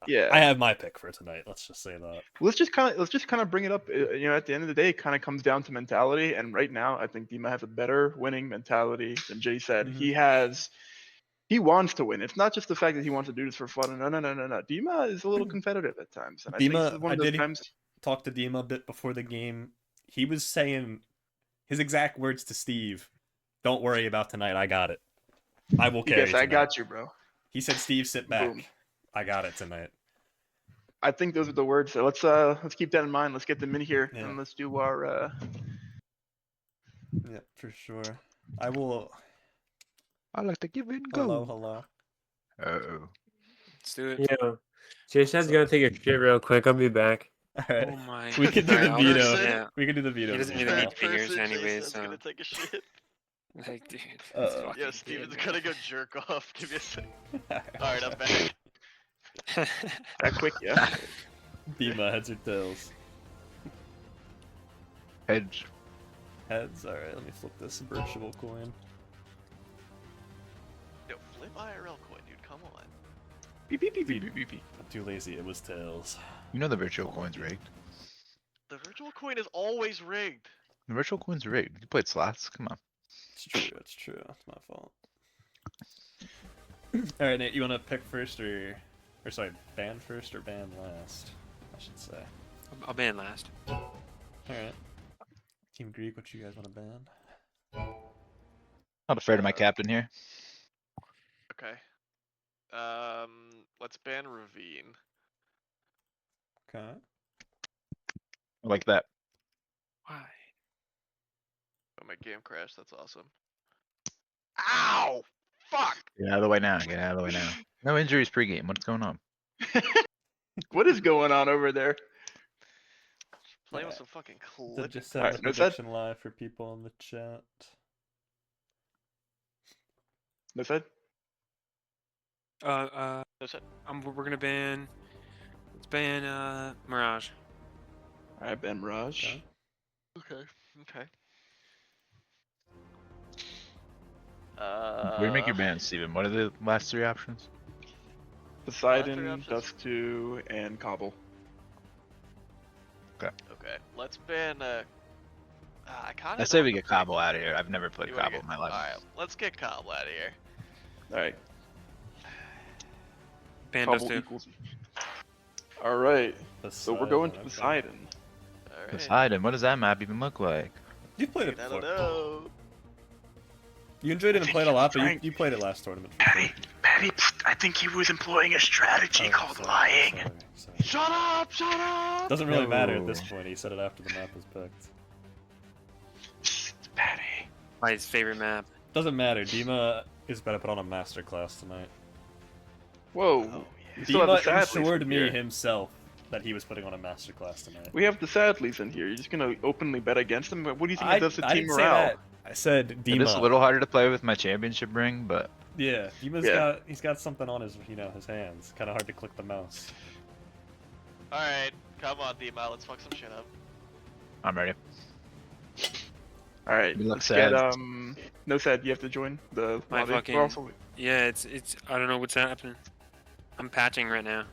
Yeah. I have my pick for tonight. Let's just say that. let's just kind of bring it up. You know, at the end of the day, it kind of comes down to mentality. And right now, I think Dima has a better winning mentality than Jay said. Mhm. He wants to win. It's not just the fact that he wants to do this for fun. No. Dima is a little competitive at times. And I think this is one of those times. Talk to Dima a bit before the game. He was saying his exact words to Steve, "Don't worry about tonight. I got it. I will carry Yes, I tonight." got you, bro. He said, "Steve, sit back. Boom. I got it tonight." I think those are the words. So let's keep that in mind. Let's get them in here Yeah. and let's do our. Yeah, for sure. I will. I like to give it a Hello, go. hello. Uh-oh. Let's do it. Yo, Jason's gonna take a shit real quick. I'll be back. All right. Oh my. We can do Alright, the I'll veto. just- Yeah. We can do the veto. He doesn't as even well. need figures anyways, so. take a shit. Like, dude. That's Uh-oh. fucking Yeah, Steven's good, gonna go jerk off. Give me a sec. Alright, I'm back. man. That quick, yeah. Dima, heads or tails? Heads. Heads. All right, let me flip this virtual coin. Yo, flip IRL coin, dude. Come on. Beep, beep, beep, beep, beep, beep, beep. I'm too lazy. It was tails. You know the virtual coin's rigged. The virtual coin is always rigged. The virtual coin's rigged. You played slots. Come on. It's true. It's true. It's my fault. All right, Nate. You want to pick first or sorry, ban first or ban last? I should say. I'll ban last. All right. Team Greek, what you guys want to ban? Not afraid of my captain here. Okay. Let's ban Ravine. Okay. I like that. Why? Oh, my game crashed. That's awesome. Ow! Fuck! Get out of the way now. Get out of the way now. No injuries pregame. What's going on? What is going on over there? Playing with Yeah. some fucking So clip. just set Alright, the no, Sad? prediction live for people in the chat. No said? That's it. We're gonna ban. Let's ban Mirage. Alright, Ben Mirage. Okay. Okay. Okay. Where do you make your bans, Steven? What are the last three options? Poseidon, options? Dusk 2, and Cobble. Okay. Let's ban. I kind I of. say we get Cobble out of here. I've never played Cobble in my life. Alright, let's get Cobble out of here. Alright, Ban Dust Cobble 2. equals. Alright, so we're going to okay. Poseidon. Alright. Poseidon, what does that map even look like? You played it I before. don't know. You enjoyed it and think played he a lot, was but trying- you played it last tournament. for sure. Patty, I think he was employing a strategy Oh, called sorry, lying. sorry. Shut up! Shut up! Doesn't really matter at No. this point. He said it after the map was picked. Patty. My favorite map. Doesn't matter. Dima is about to put on a masterclass tonight. Whoa. We still have the Dima Sadleys assured in me here. himself that he was putting on a masterclass tonight. We have the Sadleys in here. You're just gonna openly bet against them? What do you think it does to I team didn't say morale? that. I said It Dima. is a little harder to play with my championship ring, but Yeah, Dima's Yeah. he's got something on his his hands. Kind of hard to click the mouse. Alright, come on, Dima, let's fuck some shit up. I'm ready. Alright, Good luck, let's get, Sad. no Sad, you have to join the My lobby. fucking- We're also, Yeah, it's I don't know what's happening. I'm patching right now.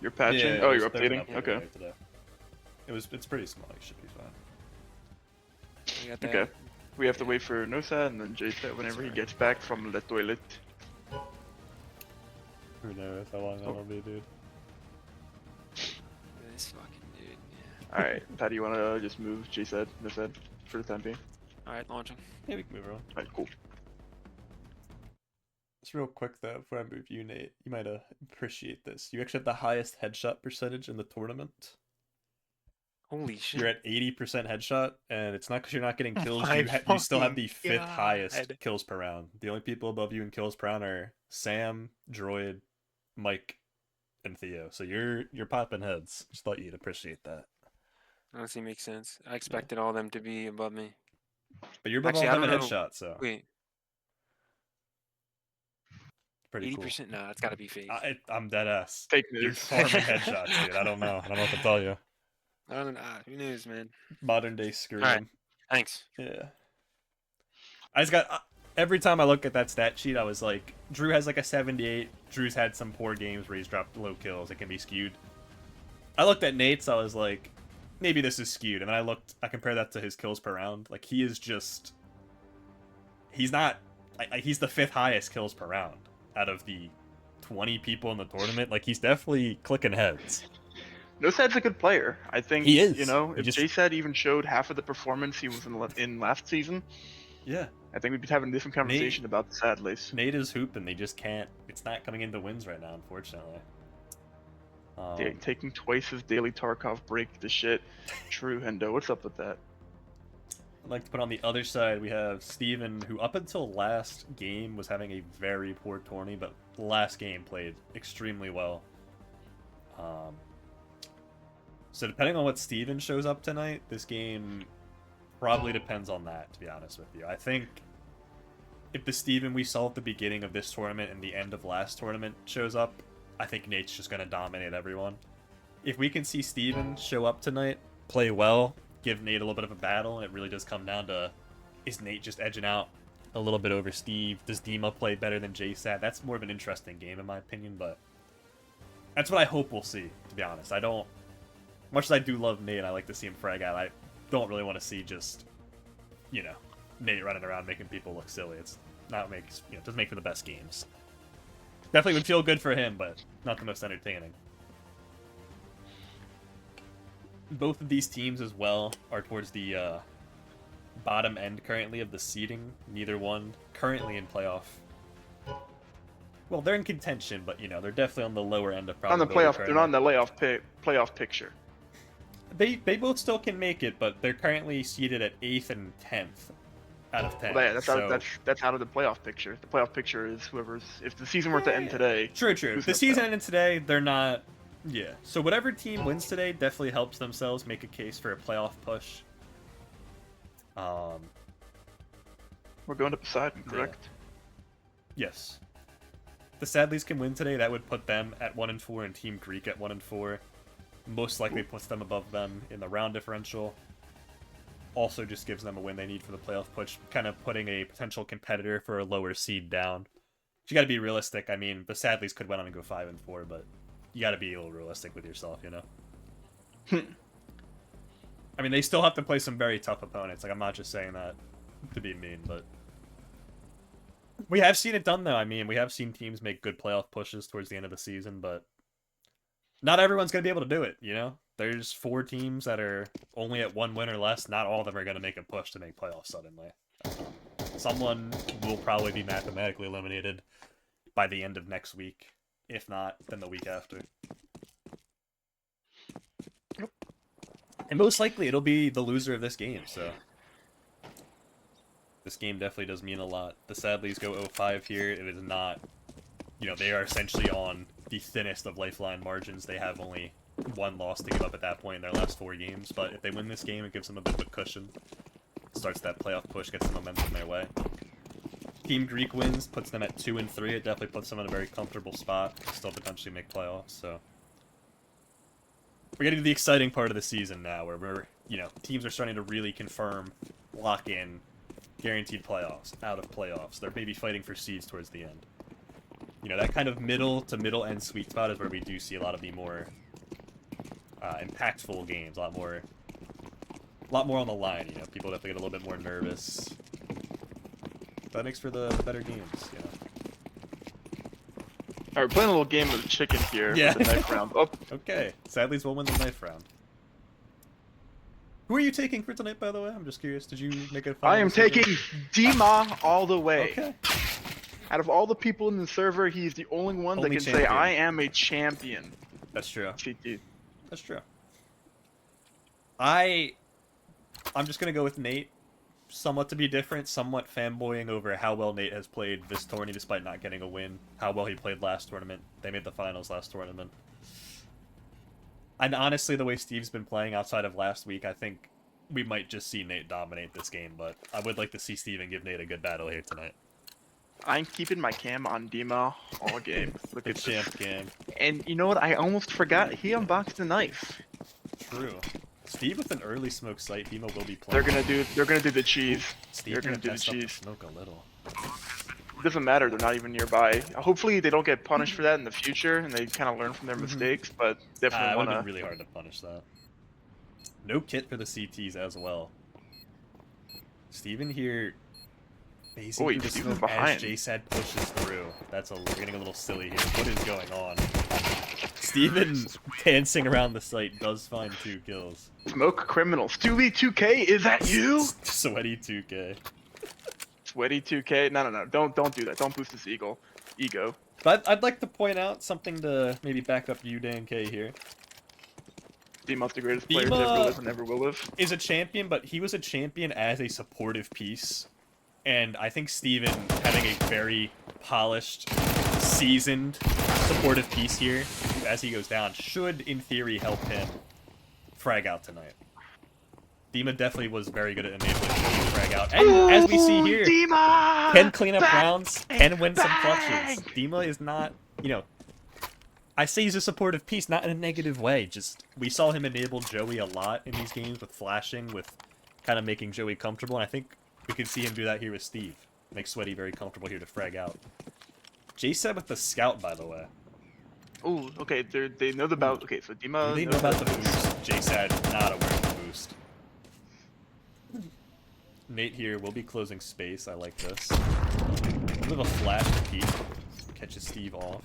you're patching? Yeah, Oh, you're there's an updating? update Okay. right today. It's pretty small. You should be fine. I got that. Okay. We have to wait for No Sad and then J-Set whenever he gets back from the toilet. Who knows how long that'll be, dude. This fucking dude. Yeah. Alright, Patty, you wanna just move J-Set, No Sad for the time being? All right, launching. Yeah, we can move around. Alright, cool. Just real quick though, before I move you, Nate, you might appreciate this. You actually have the highest headshot percentage in the tournament. Holy shit. You're at 80% headshot, and it's not because you're not getting kills. my You still have the fucking fifth highest God. kills per round. The only people above you in kills per round are Sam, Droid, Mike, and Theo. So you're popping heads. Just thought you'd appreciate that. Honestly, makes sense. I expected all them to be above me. But you're above Actually, all I them in don't know. headshot, so Wait, pretty cool. 80%? No, it's got to be fake. I'm dead ass. Fake You're news. farming headshots, dude. I don't know. I don't know what to tell you. I don't know. Who knows, man? Modern day scream. Alright. Thanks. Yeah. I just got every time I look at that stat sheet, I was like, Drew has like a 78. Drew's had some poor games where he's dropped low kills. It can be skewed. I looked at Nate's. I was like, maybe this is skewed. And then I compared that to his kills per round. Like he is just, he's not. He's the fifth highest kills per round out of the 20 people in the tournament. Like he's definitely clicking heads. No Sad's a good player. I think He is. You know, He if just- J-Sad even showed half of the performance he was in last season, Yeah. I think we'd be having a different conversation about the Sadleys. Nate is hooping. They just can't. It's not coming into wins right now, unfortunately. Taking twice his daily Tarkov break to shit. True, Hendo. What's up with that? I'd like to put on the other side, we have Steven, who up until last game was having a very poor tourney, but last game played extremely well. So depending on what Steven shows up tonight, this game probably depends on that, to be honest with you. I think if the Steven we saw at the beginning of this tournament and the end of last tournament shows up, I think Nate's just going to dominate everyone. If we can see Steven show up tonight, play well, give Nate a little bit of a battle, and it really does come down to, is Nate just edging out a little bit over Steve? Does Dima play better than JSAT? That's more of an interesting game in my opinion, but that's what I hope we'll see, to be honest. I don't, much as I do love Nate and I like to see him frag out, I don't really want to see just, you know, Nate running around making people look silly. It's not makes, you know, it doesn't make for the best games. Definitely would feel good for him, but not the most entertaining. Both of these teams as well are towards the bottom end currently of the seeding. Neither one currently in playoff. Well, they're in contention, but you know they're definitely on the lower end of On probability. the playoff, currently. they're not in the playoff picture. They both still can make it, but they're currently seeded at 8th and 10th out of 10. Well, yeah, that's so... that's out of the playoff picture. The playoff picture is whoever's. If the season were to end today. True. who's If in the the season playoff? ended today, they're not. Yeah. So whatever team wins today definitely helps themselves make a case for a playoff push. We're going to Poseidon, correct? Yes. The Sadleys can win today. That would put them at 1-4 and Team Greek at 1-4. Most likely puts them above them in the round differential. Also just gives them a win they need for the playoff push, kind of putting a potential competitor for a lower seed down. But you got to be realistic. I mean, the Sadleys could went on and go 5-4, but you got to be a little realistic with yourself, you know? I mean, they still have to play some very tough opponents. Like, I'm not just saying that to be mean, but we have seen it done, though. I mean, we have seen teams make good playoff pushes towards the end of the season, but not everyone's going to be able to do it, you know? There's 4 teams that are only at 1 win or less. Not all of them are going to make a push to make playoffs suddenly. Someone will probably be mathematically eliminated by the end of next week. If not, then the week after. And most likely it'll be the loser of this game, so this game definitely does mean a lot. The Sadleys go 0-5 here. It is not, you know, they are essentially on the thinnest of lifeline margins. They have only 1 loss to give up at that point in their last 4 games, but if they win this game, it gives them a bit of a cushion. Starts that playoff push, gets some momentum their way. Team Greek wins, puts them at 2-3. It definitely puts them in a very comfortable spot. Still potentially make playoffs, so we're getting to the exciting part of the season now, where we're, you know, teams are starting to really confirm, lock in, guaranteed playoffs, out of playoffs. They're maybe fighting for seeds towards the end. You know, that kind of middle to middle end sweet spot is where we do see a lot of the more impactful games, a lot more on the line. You know, people definitely get a little bit more nervous. That makes for the better games, you know. Alright, we're playing a little game of chicken here. Yeah. With the knife round. Oh, Okay, Sadleys will win the knife round. Who are you taking for tonight, by the way? I'm just curious. Did you make a final I am decision? taking Dima all the way. Okay. Out of all the people in the server, he's the only one that Only can say, champion. I am a champion. That's true. GT. That's true. I'm just gonna go with Nate. Somewhat to be different, somewhat fanboying over how well Nate has played this tourney despite not getting a win. How well he played last tournament. They made the finals last tournament. And honestly, the way Steve's been playing outside of last week, I think we might just see Nate dominate this game, but I would like to see Steven give Nate a good battle here tonight. I'm keeping my cam on Dima all game. Look Good at champ this. game. And you know what? I almost forgot. He unboxed a knife. True. Steve with an early smoke sight. Dima will be They're playing. gonna do the cheese. Steve they're gonna may do the mess up cheese. smoke a little. It doesn't matter. They're not even nearby. Hopefully they don't get punished for that in the future, and they kind of learn from their mistakes. But It definitely would wanna. have been really hard to punish that. No kit for the CTs as well. Steven here phasing Oh, through the Steven's smoke behind. as JSAD pushes through. We're getting a little silly here. What is going on? Steven dancing around the site does find 2 kills. Smoke criminals. 2v2k, is that you? Sweaty 2K. Sweaty 2k. No. Don't do that. Don't boost his ego. But I'd like to point out something to maybe back up you, Dan K, here. Dima's the greatest player to Dima- ever live and never will live. Is a champion, but he was a champion as a supportive piece. And I think Steven having a very polished, seasoned, supportive piece here, as he goes down, should, in theory, help him frag out tonight. Dima definitely was very good at enabling Joey to frag out. And as we see here, Dima! can clean up Bang! rounds, can win some Bang! clutches. Dima is not, you know, I say he's a supportive piece, not in a negative way. Just, we saw him enable Joey a lot in these games with flashing, with kind of making Joey comfortable, and I think we could see him do that here with Steve. Make Sweaty very comfortable here to frag out. JSad with the scout, by the way. Oh, okay, they know the about. Okay, so Dima. They know knows about the boost. JSad not aware of the boost. Nate here will be closing space. I like this. A bit of a flash to peek. Catches Steve off.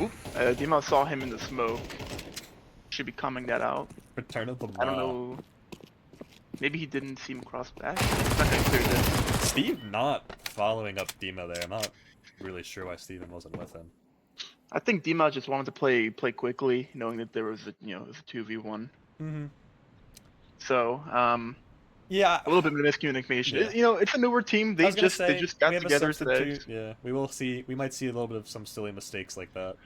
Oop, Dima saw him in the smoke. Should be coming that out. Return of the I don't Maw. know. Maybe he didn't see him cross back. It's not gonna clear this. Steve not following up Dima there. I'm not really sure why Steven wasn't with him. I think Dima just wanted to play quickly, knowing that there was a it was a 2v1. Mm-hmm. So Yeah, a little bit of miscommunication. Yeah. It's a newer team. I They was gonna just say, got we have a together today. substitute. Yeah, we will see. We might see a little bit of some silly mistakes like that.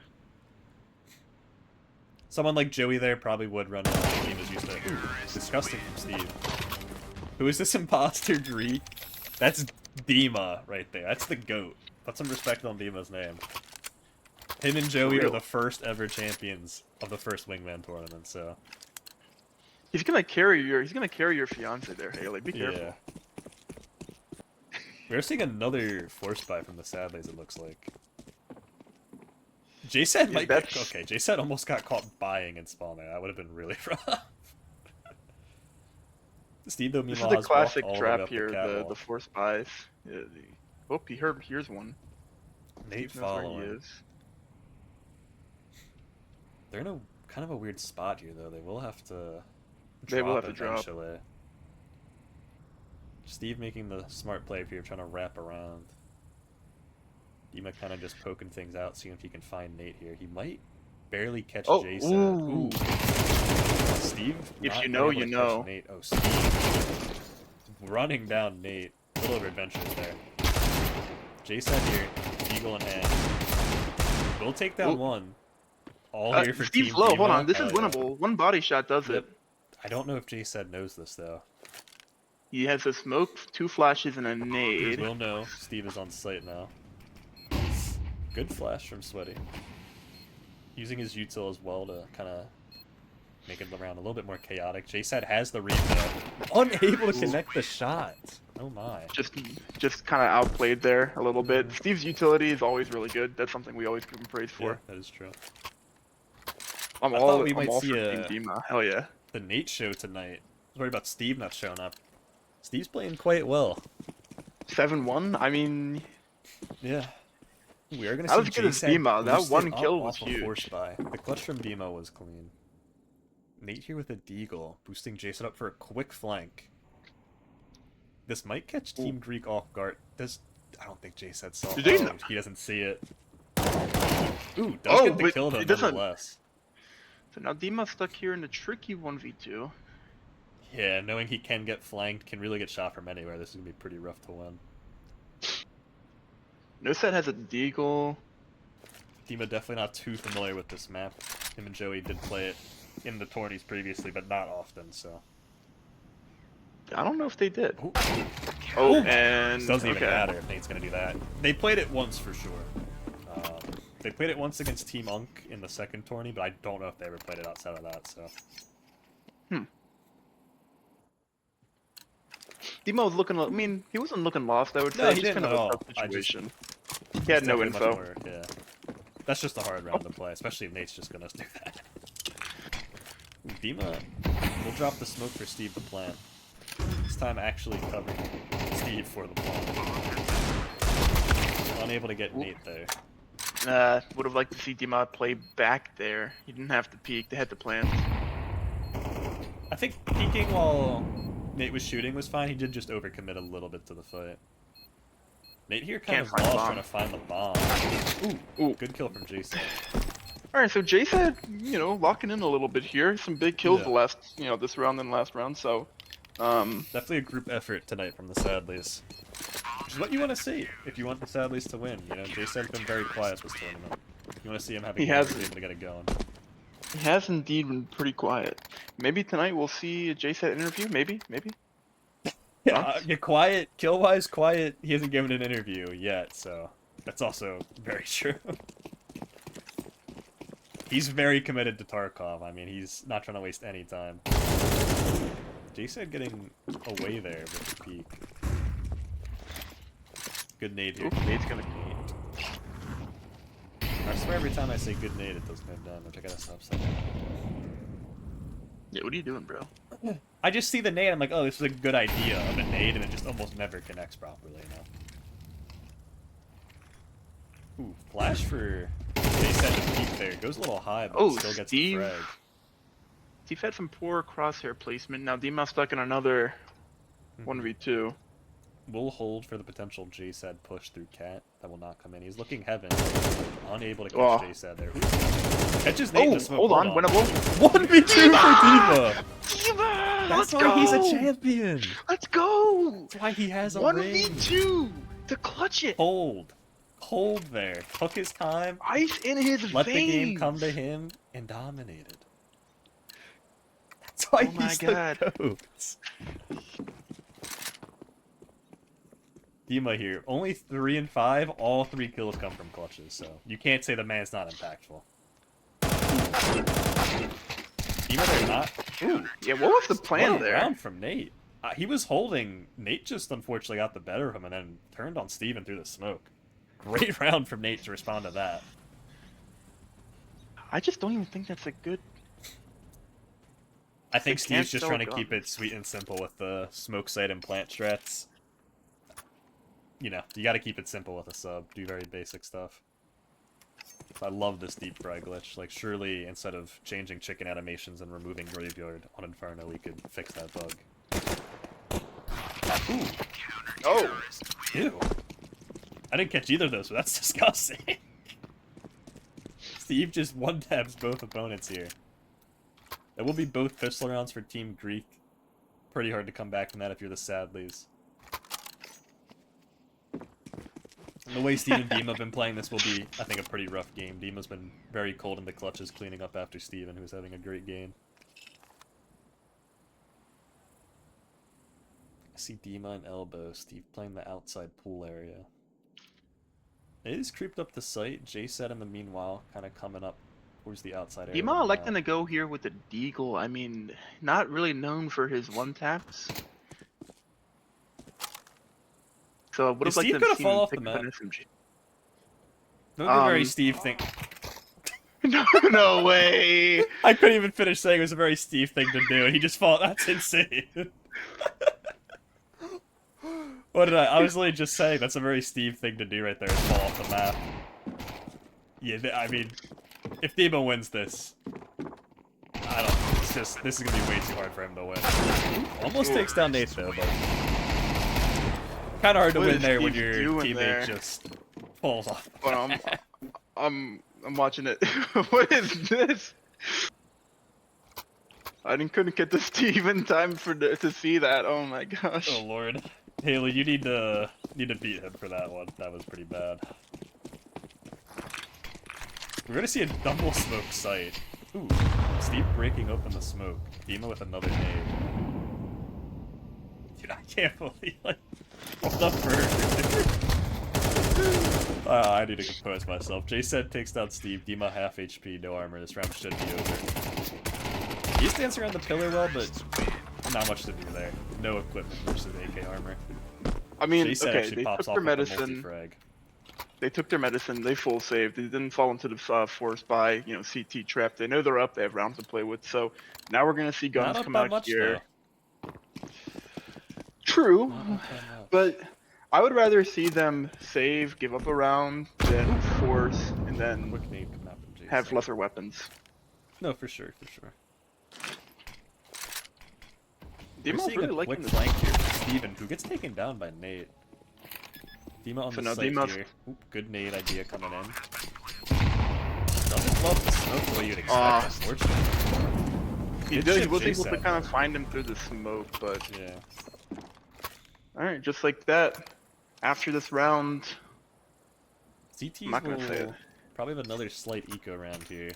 Someone like Joey there probably would run into the team as used to. Ooh, disgusting from Steve. Who is this imposter Greek? That's Dima right there. That's the GOAT. Put some respect on Dima's name. Him and Joey are real. the first ever champions of the first Wingman tournament, so He's gonna carry your fiance there, Haley. Be careful. yeah. We're seeing another force buy from the Sadlays, it looks like. JSad Yeah, might that's- get, okay, JSad almost got caught buying in spawn there. That would have been really rough. Steve though This meanwhile is the has walked classic all the way trap up here. The catwalk. force buys. Yeah, oh, here's one. Nate Steve knows where he following. is. They're in a kind of a weird spot here though. They will have to They will have to drop. eventually. Steve making the smart play here, trying to wrap around. Dima kind of just poking things out, seeing if he can find Nate here. He might barely catch Oh, Jason. ooh. Steve, If not you know, being able you to catch know. Nate. Oh, Steve running down Nate. A little of adventures there. Jason here, eagle in hand. We'll take down Ooh. one. All here for Steve's Team low. Dima. Hold on, this Hell is yeah. winnable. One body shot does Yep. it. I don't know if JSad knows this though. He has a smoke, 2 flashes, and a Here's nade. Will know. Steve is on site now. Good flash from Sweaty. Using his util as well to kind of make it around a little bit more chaotic. JSad has the read though. Unable to connect the shot. Oh my. Just kind of outplayed there a little bit. Steve's utility is always really good. That's something we always give him praise Yeah, for. that is true. I'm I all, thought we I'm might all see for a- Team Dima. Hell yeah. The Nate show tonight. I was worried about Steve not showing up. Steve's playing quite well. 7-1. I mean, Yeah. We are gonna That see was good as JSad Dima. That boosted one up kill was off of huge. force buy. The clutch from Dima was clean. Nate here with a deagle, boosting Jason up for a quick flank. This might catch Team Greek off guard. I don't think JSad saw Did they it. not? He doesn't see it. Ooh, does get the but kill though it doesn't- nonetheless. So now Dima's stuck here in a tricky 1v2. Yeah, knowing he can get flanked, can really get shot from anywhere. This is gonna be pretty rough to win. NoSet has a deagle. Dima definitely not too familiar with this map. Him and Joey did play it in the tourneys previously, but not often, so. I don't know if they did. Ooh. Oh, Ooh. and It doesn't even okay. matter if Nate's gonna do that. They played it once for sure. They played it once against Team Unk in the second tourney, but I don't know if they ever played it outside of that, so. Dima was looking. I mean, he wasn't looking lost. I would say. No, he Just didn't kind of at a all. tough I just- situation. He had no Definitely much info. more, yeah. That's just a hard round to play, especially if Nate's just gonna do that. Ooh, Dima will drop the smoke for Steve to plant. This time actually covering Steve for the plant. Unable to get Nate there. Would have liked to see Dima play back there. He didn't have to peek. They had to plant. I think peeking while Nate was shooting was fine. He did just overcommit a little bit to the fight. Nate here kind Can't of find the lost bomb. trying to find the bomb. Ooh. Good kill from Jason. All right, so JSad, locking in a little bit here. Some big kills Yeah. the last, this round and last round. So, Definitely a group effort tonight from the Sadleys. Which is what you want to see if you want the Sadleys to win. Jason's been very quiet this tournament. You want to see him have a He game has to be it. able to get it going. He has indeed been pretty quiet. Maybe tonight we'll see a JSet interview. Maybe. Yeah, Thoughts? yeah, quiet. Kill-wise, quiet. He hasn't given an interview yet, so that's also very true. He's very committed to Tarkov. I mean, he's not trying to waste any time. JSet getting away there with the peek. Good nade here. Ooh, nade's gonna. I swear every time I say good nade, it does no damage. I gotta stop saying that. Yeah, what are you doing, bro? I just see the nade, I'm like, oh, this is a good idea of a nade, and it just almost never connects properly, you know? Ooh, flash for JSet to peek there. Goes a little high, but Oh, still gets Steve. the frag. Steve had some poor crosshair placement. Now Dima stuck in another 1v2. We'll hold for the potential JSad push through Cat. That will not come in. He's looking heaven. Unable to catch Oh. JSad there. Catches Nate in Oh, the smoke. hold on, winnable. 1v2 for Diva! Diva! That's Let's why go! he's a champion! Let's go! That's why he has a ring. 1v2 to clutch it. Hold. Hold there. Took his time. Ice in his Let veins. the game come to him and dominated. That's why Oh my he's God. the GOAT. Dima here. Only 3 and 5. All 3 kills come from clutches, so you can't say the man's not impactful. Dima there not. Ooh. Yeah, what was the plan What a there? round from Nate. He was holding. Nate just unfortunately got the better of him and then turned on Steven through the smoke. Great round from Nate to respond to that. I just don't even think that's a good. I think They Steve's can't just sell trying to keep guns. it sweet and simple with the smoke site and plant strats. You know, you gotta keep it simple with a sub. Do very basic stuff. I love this deep fry glitch. Like, surely instead of changing chicken animations and removing Graveyard on Inferno, we could fix that bug. Ooh. Oh, Ew. I didn't catch either of those, but that's disgusting. Steve just one-taps both opponents here. That will be both pistol rounds for Team Greek. Pretty hard to come back from that if you're the Sadleys. And the way Steve and Dima have been playing this will be, I think, a pretty rough game. Dima's been very cold in the clutches, cleaning up after Steven, who's having a great game. I see Dima and Elbow. Steve playing the outside pool area. It is creeped up the site. JSet in the meanwhile, kind of coming up towards the outside area. Dima electing to go here with the Deagle. I mean, not really known for his one taps. So I would have Is liked Steve to gonna have fall seen off the pick map? up an SMG. That would be a very Um, Steve thing. No way. I couldn't even finish saying it was a very Steve thing to do, and he just fall. That's insane. What did I was literally just saying that's a very Steve thing to do right there, is fall off the map. Yeah, I mean, if Dima wins this, I don't. It's just this is gonna be way too hard for him to win. Almost takes down Nate though, but kind of hard to What win is there when Steve your doing teammate there? just falls off. Well, I'm watching it. What is this? couldn't get to Steve in time to see that. Oh my gosh. Oh lord, Haley, you need to beat him for that one. That was pretty bad. We're gonna see a double smoke site. Ooh, Steve breaking open the smoke. Dima with another nade. Dude, I can't believe like what the first. I need to compose myself. JSet takes down Steve. Dima half HP, no armor. This round should be over. He's dancing around the pillar well, but not much to do there. No equipment versus AK armor. I mean, JSet okay, actually they pops took off their with the medicine. multi-frag. They took their medicine. They full saved. They didn't fall into the force by CT trap. They know they're up. They have rounds to play with. So now we're gonna see guns Not up come by out much here. though. True, Not up by much. but I would rather see them save, give up a round, than force, and then Quick nade come out from JSet. have lesser weapons. No, for sure, for sure. We're Dima's seeing really a liking quick this. flank here from Steven, who gets taken down by Nate. Dima on So the now site Dima's- here. Oop, good nade idea coming in. Doesn't love the smoke the way you'd Aw. expect, unfortunately. He Good did. He shit, was able to JSet, kind of though. find him through the smoke, but Yeah. all right, just like that. After this round, CTs I'm not gonna say will it. probably have another slight eco round here.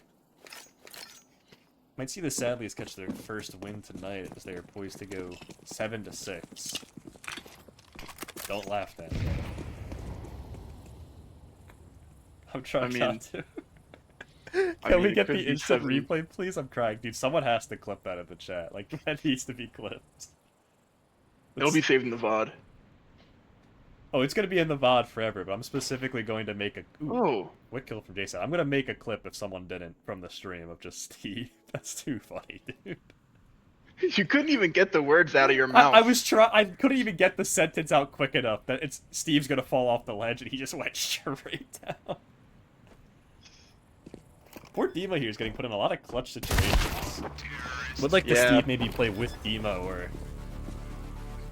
Might see the Sadlies catch their first win tonight as they are poised to go 7-6. Don't laugh, then. I'm trying not to. Can we get the instant replay, please? I'm crying. Dude, someone has to clip that in the chat. Like, that needs to be clipped. It'll be saved in the VOD. Oh, it's going to be in the VOD forever, but I'm specifically going to make a... Ooh, Oh. what kill from Jason? I'm going to make a clip if someone didn't from the stream of just Steve. That's too funny, dude. You couldn't even get the words out of your mouth. I couldn't even get the sentence out quick enough that it's Steve's going to fall off the ledge, and he just went straight down. Poor Dima here is getting put in a lot of clutch situations. Would like to Steve maybe play with Dima, or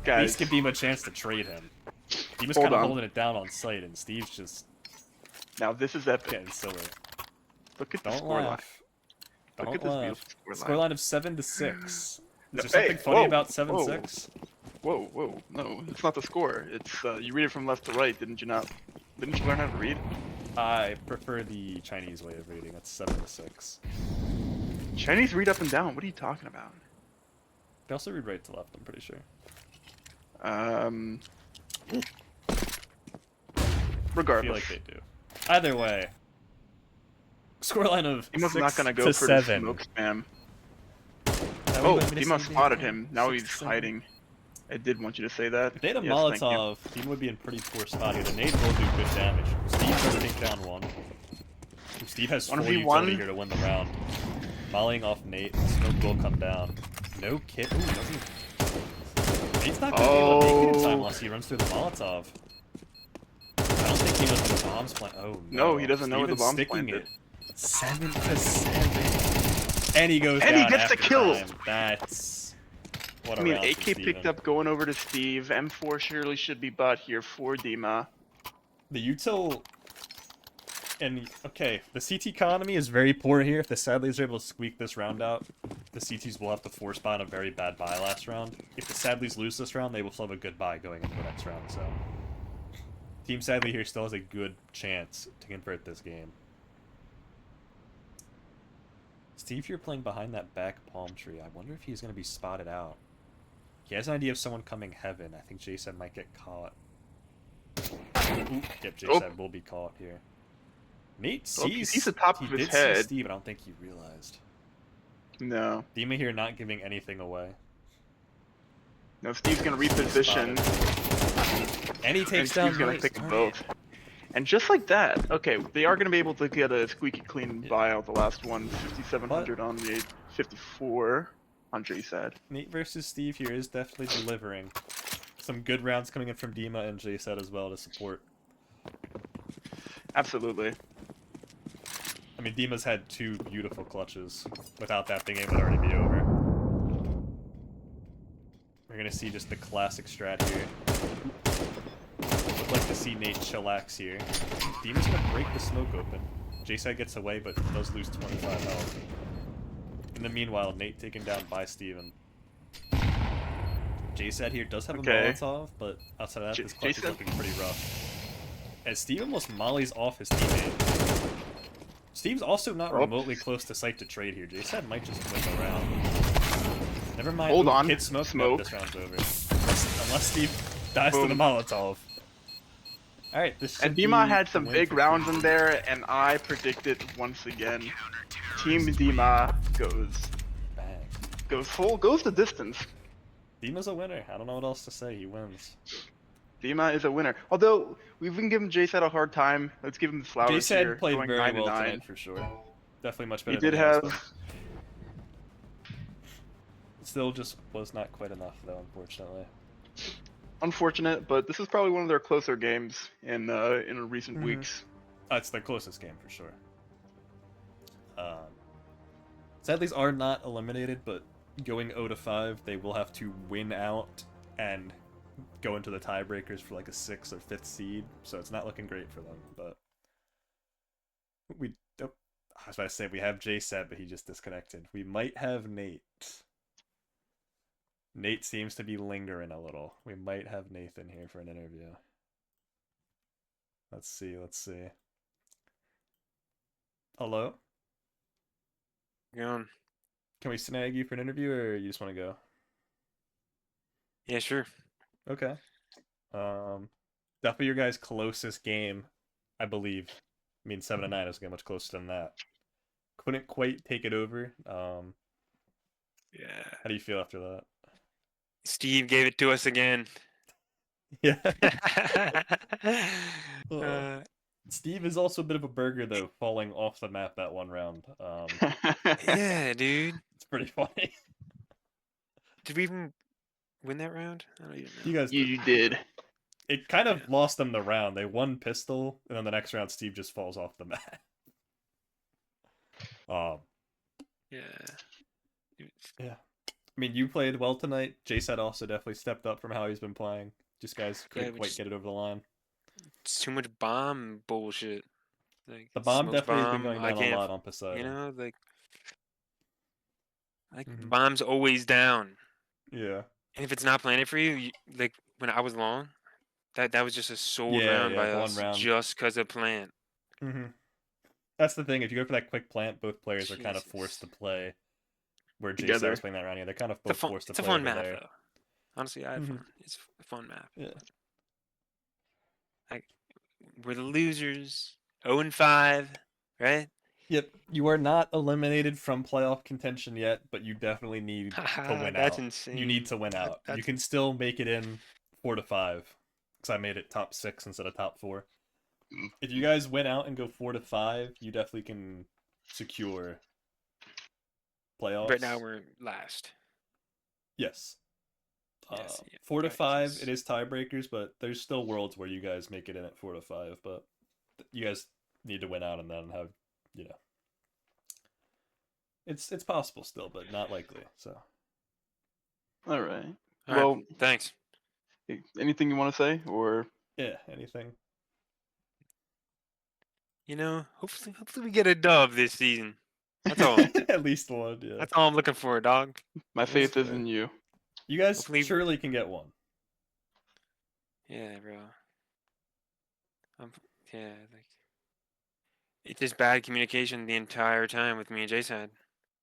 at least give Dima a chance to trade him. Dima's kind of holding it down on site, and Steve's just... Now this is epic. Getting silly. Look at the Don't scoreline. laugh. Look Don't at this laugh. beautiful Scoreline of 7-6. Is No, there something funny whoa, about 7-6? Whoa, whoa, no, it's not the score. It's you read it from left to right, didn't you not? Didn't you learn how to read? I prefer the Chinese way of reading. It's 7-6. Chinese read up and down. What are you talking about? They also read right to left, I'm pretty sure. Regardless. I feel like they do. Either way. Scoreline of Dima's not gonna go 6 for to the 7. smoke spam. That Oh, would have been a Dima save spotted game. him. Now 6 he's to 7. hiding. I did want you to say that. If they had a Yes, thank you. Molotov, Dima would be in pretty poor spot here. The nade will do good damage. Steve does take down one. Steve has full 1v1. utility here to win the round. Volleying off Nate, smoke will come down. No kit. Ooh, doesn't... Nate's not going to be able to make it in time unless he runs through the Molotov. I don't think he knows where the bomb's planted. Oh, no. No, he doesn't know where the bomb's sticking planted. it. 7 to 7. And he goes And down he gets the after kill. time. That's... What a I mean, round AK for picked Steven. up going over to Steve. M4 surely should be bought here for Dima. The util... And, okay, the CT economy is very poor here. If the Sadlies are able to squeak this round out, the CTs will have to force buy on a very bad buy last round. If the Sadlies lose this round, they will still have a good buy going into the next round, so... Team Sadly here still has a good chance to convert this game. Steve, you're playing behind that back palm tree. I wonder if he's going to be spotted out. He has an idea of someone coming heaven. I think Jason might get caught. Ooh, yep, Jason will be caught here. Nate sees... He's the top of his head. See Steve, I don't think he realized. No. Dima here not giving anything away. No, Steve's gonna reposition. And he takes down Steve's gonna Nate. pick them both. And just like that, okay, they are gonna be able to get a squeaky clean buy out the last one. 5,700 on the 5,400, he said. Nate versus Steve here is definitely delivering. Some good rounds coming in from Dima and JSet as well to support. Absolutely. I mean, Dima's had 2 beautiful clutches without that being able to already be over. We're gonna see just the classic strat here. Would like to see Nate chillax here. Dima's gonna break the smoke open. JSet gets away, but does lose 25 health. In the meanwhile, Nate taken down by Steven. JSet here does have a Molotov, but outside of that, this clutch is looking pretty rough. As Steve almost mollies off his teammate. Steve's also not remotely close to site to trade here. JSet might just win the round. Never mind. Hold on. Hit smoke. No, this round's over. Unless Steve dies to the Molotov. Alright, this should And Dima be had some a win big for rounds Team in there, and I predicted once again, Team Dima goes the distance. Dima's a winner. I don't know what else to say. He wins. Dima is a winner. Although we've been giving JSet a hard time. Let's give him the flowers here. JSet played going very 9-9. well tonight for sure. Definitely much better. He did than have. but still just was not quite enough though, unfortunately. Unfortunate, but this is probably one of their closer games in recent weeks. It's the closest game for sure. Sadlies are not eliminated, but going 0-5, they will have to win out and go into the tiebreakers for like a 6th or 5th seed, so it's not looking great for them. But I was about to say we have JSet, but he just disconnected. We might have Nate. Nate seems to be lingering a little. We might have Nathan here for an interview. Let's see, let's see. Hello? Yeah. Can we snag you for an interview, or you just want to go? Yeah, sure. Okay. Definitely your guys' closest game, I believe. I mean, 7-9 is getting much closer than that. Couldn't quite take it over. Yeah. How do you feel after that? Steve gave it to us again. Yeah. Uh, Steve is also a bit of a burger, though, falling off the map that one round. yeah, dude. It's pretty funny. Did we even win that round? I don't even know. You guys did. You did. It kind of lost them the round. They won pistol, and then the next round, Steve just falls off the map. Yeah. Yeah. I mean, you played well tonight. JSAT also definitely stepped up from how he's been playing. Just guys couldn't we quite just- get it over the line. It's too much bomb bullshit. Like The bomb smokes definitely has been bomb, going I down a can't lot on Poseidon. You know, like Mhm. bomb's always down. Yeah. And if it's not planted for you, like when I was long, that was just a sold Yeah, round by the one us round. just because of plant. Mm-hmm. That's the thing. If you go for that quick plant, both players are kind of forced to play. Where JSAT was playing that round, yeah, they're kind of both forced to It's a play fun over map there. though. Honestly, I had Mhm. fun. It's a fun map. Yeah. Like we're the losers. 0-5, right? Yep. You are not eliminated from playoff contention yet, but you definitely need to win That's out. insane. You need to win out. You That's- can still make it in 4 to 5. Because I made it top 6 instead of top 4. If you guys win out and go 4 to 5, you definitely can secure playoffs. Right now we're last. Yes. Yes, yeah, 4 to gotcha. 5, it is tiebreakers, but there's still worlds where you guys make it in at 4 to 5. But you guys need to win out and then have, you know, it's possible still, but not likely. So All right. All Well, right, thanks. anything you want to say, or yeah, anything. You know, hopefully we get a dub this season. That's all. At least one. Yeah. That's all I'm looking for, dog. my faith is fair. in you. You guys Hopefully- surely can get one. Yeah, bro. Yeah, like it's just bad communication the entire time with me and Jason.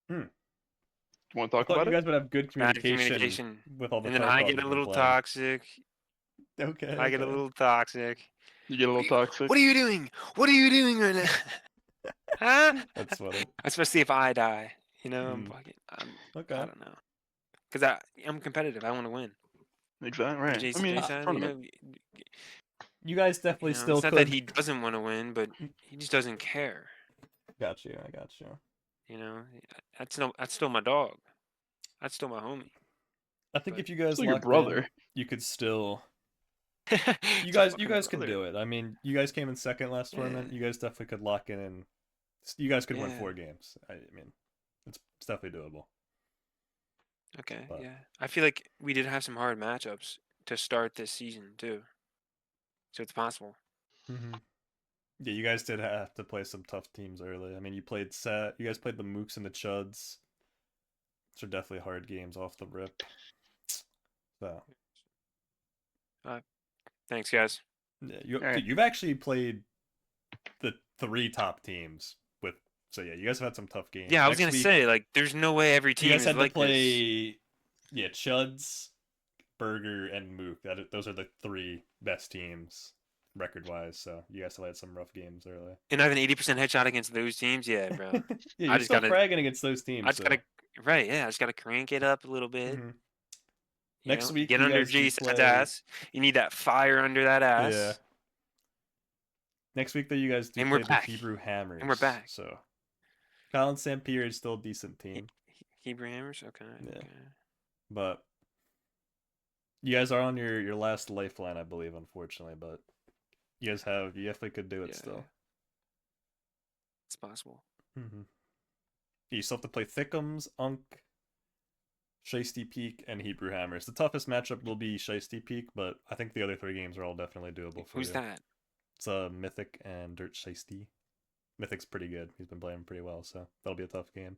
Want to talk I thought about you it? guys would have good Bad communication, communication. with all the And then phone I calls get a you've little been playing. toxic. Okay. I get a okay. little toxic. You get a little toxic. What are you doing? What are you doing right now? Huh? That's funny. Especially if I die. You know, Mm. Okay. I don't know. Because I'm competitive. I want to win. Exactly right. Jason, I mean, Jason, you tournament. know, You guys definitely you know, still it's not could. that he doesn't want to win, but he just doesn't care. Got you. I got you. You know, that's still my dog. That's still my homie. I think But- if you guys Still your locked in, brother. you could still. It's You a guys fucking could brother. do it. I mean, you guys came in second last tournament. Yeah. You guys definitely could lock in, and you guys could win Yeah. 4 games. I mean, it's definitely doable. Okay, But- yeah. I feel like we did have some hard matchups to start this season too. So it's possible. Mm-hmm. Yeah, you guys did have to play some tough teams early. I mean, you guys played the Mooks and the Chuds. Those are definitely hard games off the rip. So Thanks, guys. yeah, Alright. dude, you've actually played the 3 top teams with. So yeah, you guys have had some tough games. Yeah, I was Next gonna week, say like, there's no way every you team guys is had like to play. Yeah, Chuds, Burger, and Mook. Those are the 3 best teams record-wise. So you guys still had some rough games early. this, and I have an 80% headshot against those teams. Yeah, bro. Yeah, you're I just still gotta- fragging against those teams. I just so. gotta right. Yeah, I just gotta crank it up a little bit. Mhm. you Next know, week, get you under guys do Jason's play- ass. You need that fire under that ass. Yeah. Next week, though, you guys do And play we're the back. Hebrew Hammers. And we're back. So, Colin Sampier is still a decent team, Hebrew Hammers. Okay. Yeah. Okay. but you guys are on your last lifeline, I believe, unfortunately. But you definitely could do it Yeah, still. It's possible. Mm-hmm. You still have to play Thickums, Unk, Shiesty Peak, and Hebrew Hammers. The toughest matchup will be Shiesty Peak, but I think the other 3 games are all definitely doable for Who's you. that? It's Mythic and Dirt Shiesty. Mythic's pretty good. He's been playing pretty well, so that'll be a tough game.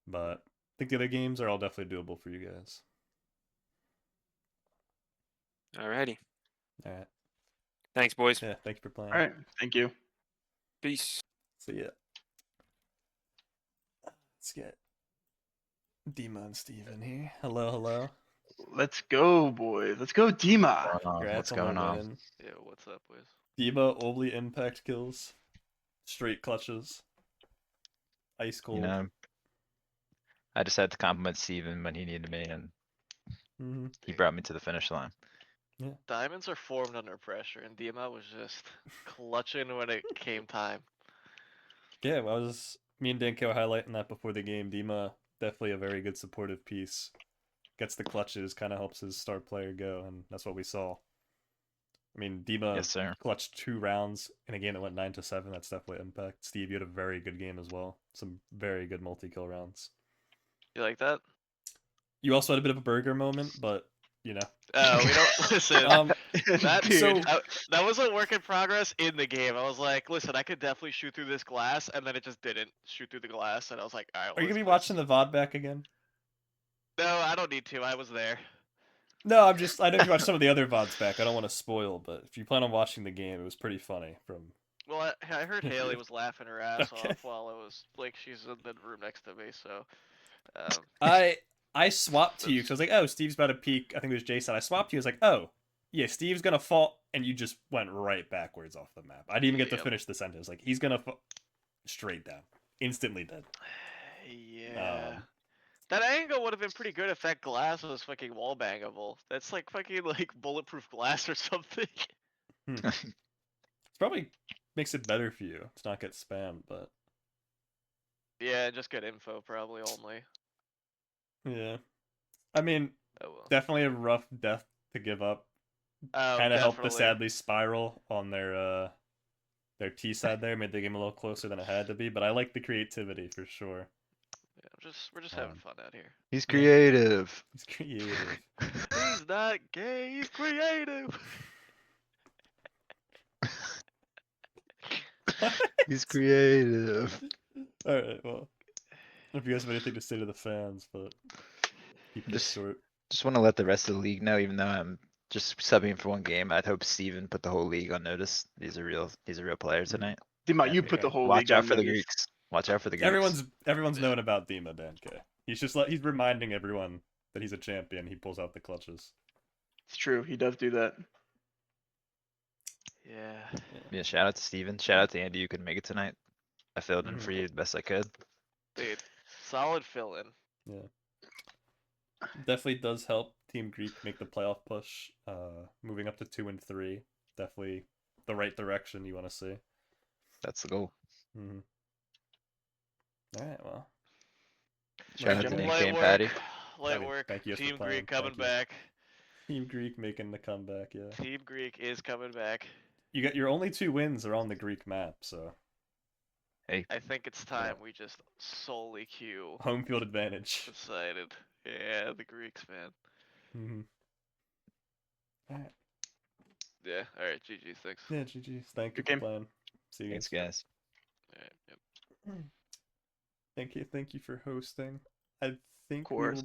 But I think the other games are all definitely doable for you guys. Alrighty. All right. Thanks, boys. Yeah, thank you for playing. All right. Thank you. Peace. See ya. Let's get Dima and Steven here. Hello, hello. Let's go, boys. Let's go, Dima. What's going on? Congrats What's on going the on? win. Yeah, what's up, boys? Dima only impact kills, straight clutches, ice cold. You know, I just had to compliment Steven when he needed me, and Mm-hmm. he brought me to the finish line. Diamonds are formed under pressure, and Dima was just clutching when it came time. Yeah, well, me and Danko were highlighting that before the game. Dima definitely a very good supportive piece. Gets the clutches, kind of helps his star player go, and that's what we saw. I mean, Dima Yes, sir. clutched 2 rounds in a game that went 9-7. That's definitely impact. Steve, you had a very good game as well. Some very good multi-kill rounds. You like that? You also had a bit of a burger moment, but you know. Oh, we don't listen. That Dude. that was a work in progress in the game. I was like, listen, I could definitely shoot through this glass, and then it just didn't shoot through the glass, and I was like, all right. Are you gonna be watching the VOD back again? No, I don't need to. I was there. No, I know you watched some of the other VODs back. I don't want to spoil, but if you plan on watching the game, it was pretty funny. Well, I heard Haley was laughing her ass Okay. off while I was like, she's in the room next to me, so. I swapped to you because I was like, oh, Steve's about to peek. I think it was Jason. I swapped to you. I was like, oh, yeah, Steve's gonna fall, and you just went right backwards off the map. I didn't even get to Yep. finish the sentence. Like, he's gonna fall straight down, instantly dead. Yeah. That angle would have been pretty good if that glass was fucking wall bangable. That's like fucking like bulletproof glass or something. It probably makes it better for you to not get spammed, but Yeah, just get info probably only. yeah. I mean, Oh well. definitely a rough death to give up. Oh, Kind of helped the definitely. Sadly spiral on their T side there, made the game a little closer than it had to be. But I like the creativity for sure. Yeah, we're just having fun out here. He's creative. He's creative. He's not gay. He's creative. He's creative. All right, well, if you guys have anything to say to the fans, but keep this Just- short. Just want to let the rest of the league know, even though I'm just subbing for one game, I'd hope Steven put the whole league on notice. He's a real player tonight. Dima, Yeah, you put the whole Watch league out on for the notice. Greeks. Watch out for the Greeks. Everyone's known about Dima Danke. He's reminding everyone that he's a champion. He pulls out the clutches. It's true. He does do that. Yeah. Yeah, shout out to Steven. Shout out to Andy, you couldn't make it tonight. I filled in for you the best I could. Dude, solid fill in. Yeah. Definitely does help Team Greek make the playoff push. Moving up to 2 and 3. Definitely the right direction you want to see. That's the goal. Mm-hmm. All right, well. Shout out to gentlemen. Nick and Patty. Light mean, work. thank you for Team playing, Greek coming thank you. back. Team Greek making the comeback, yeah. Team Greek is coming back. You got your only 2 wins are on the Greek map, so Hey, I think it's time we just solely queue home field advantage. decided. Yeah, the Greeks, man. Mm-hmm. All right. Yeah, alright, GG's, thanks. Yeah, GG's. Thank you Good for game. playing. See you thanks guys. guys. Alright, yep. Thank you for hosting. I think we course.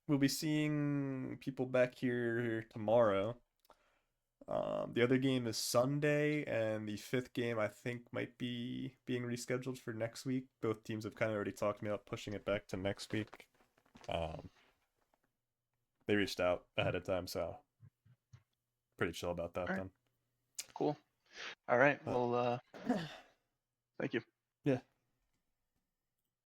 will be seeing people back here tomorrow. The other game is Sunday, and the 5th game I think might be being rescheduled for next week. Both teams have kind of already talked to me about pushing it back to next week. They reached out ahead of time, so pretty chill about that Alright. then. Cool. All right. Well, thank you. Yeah,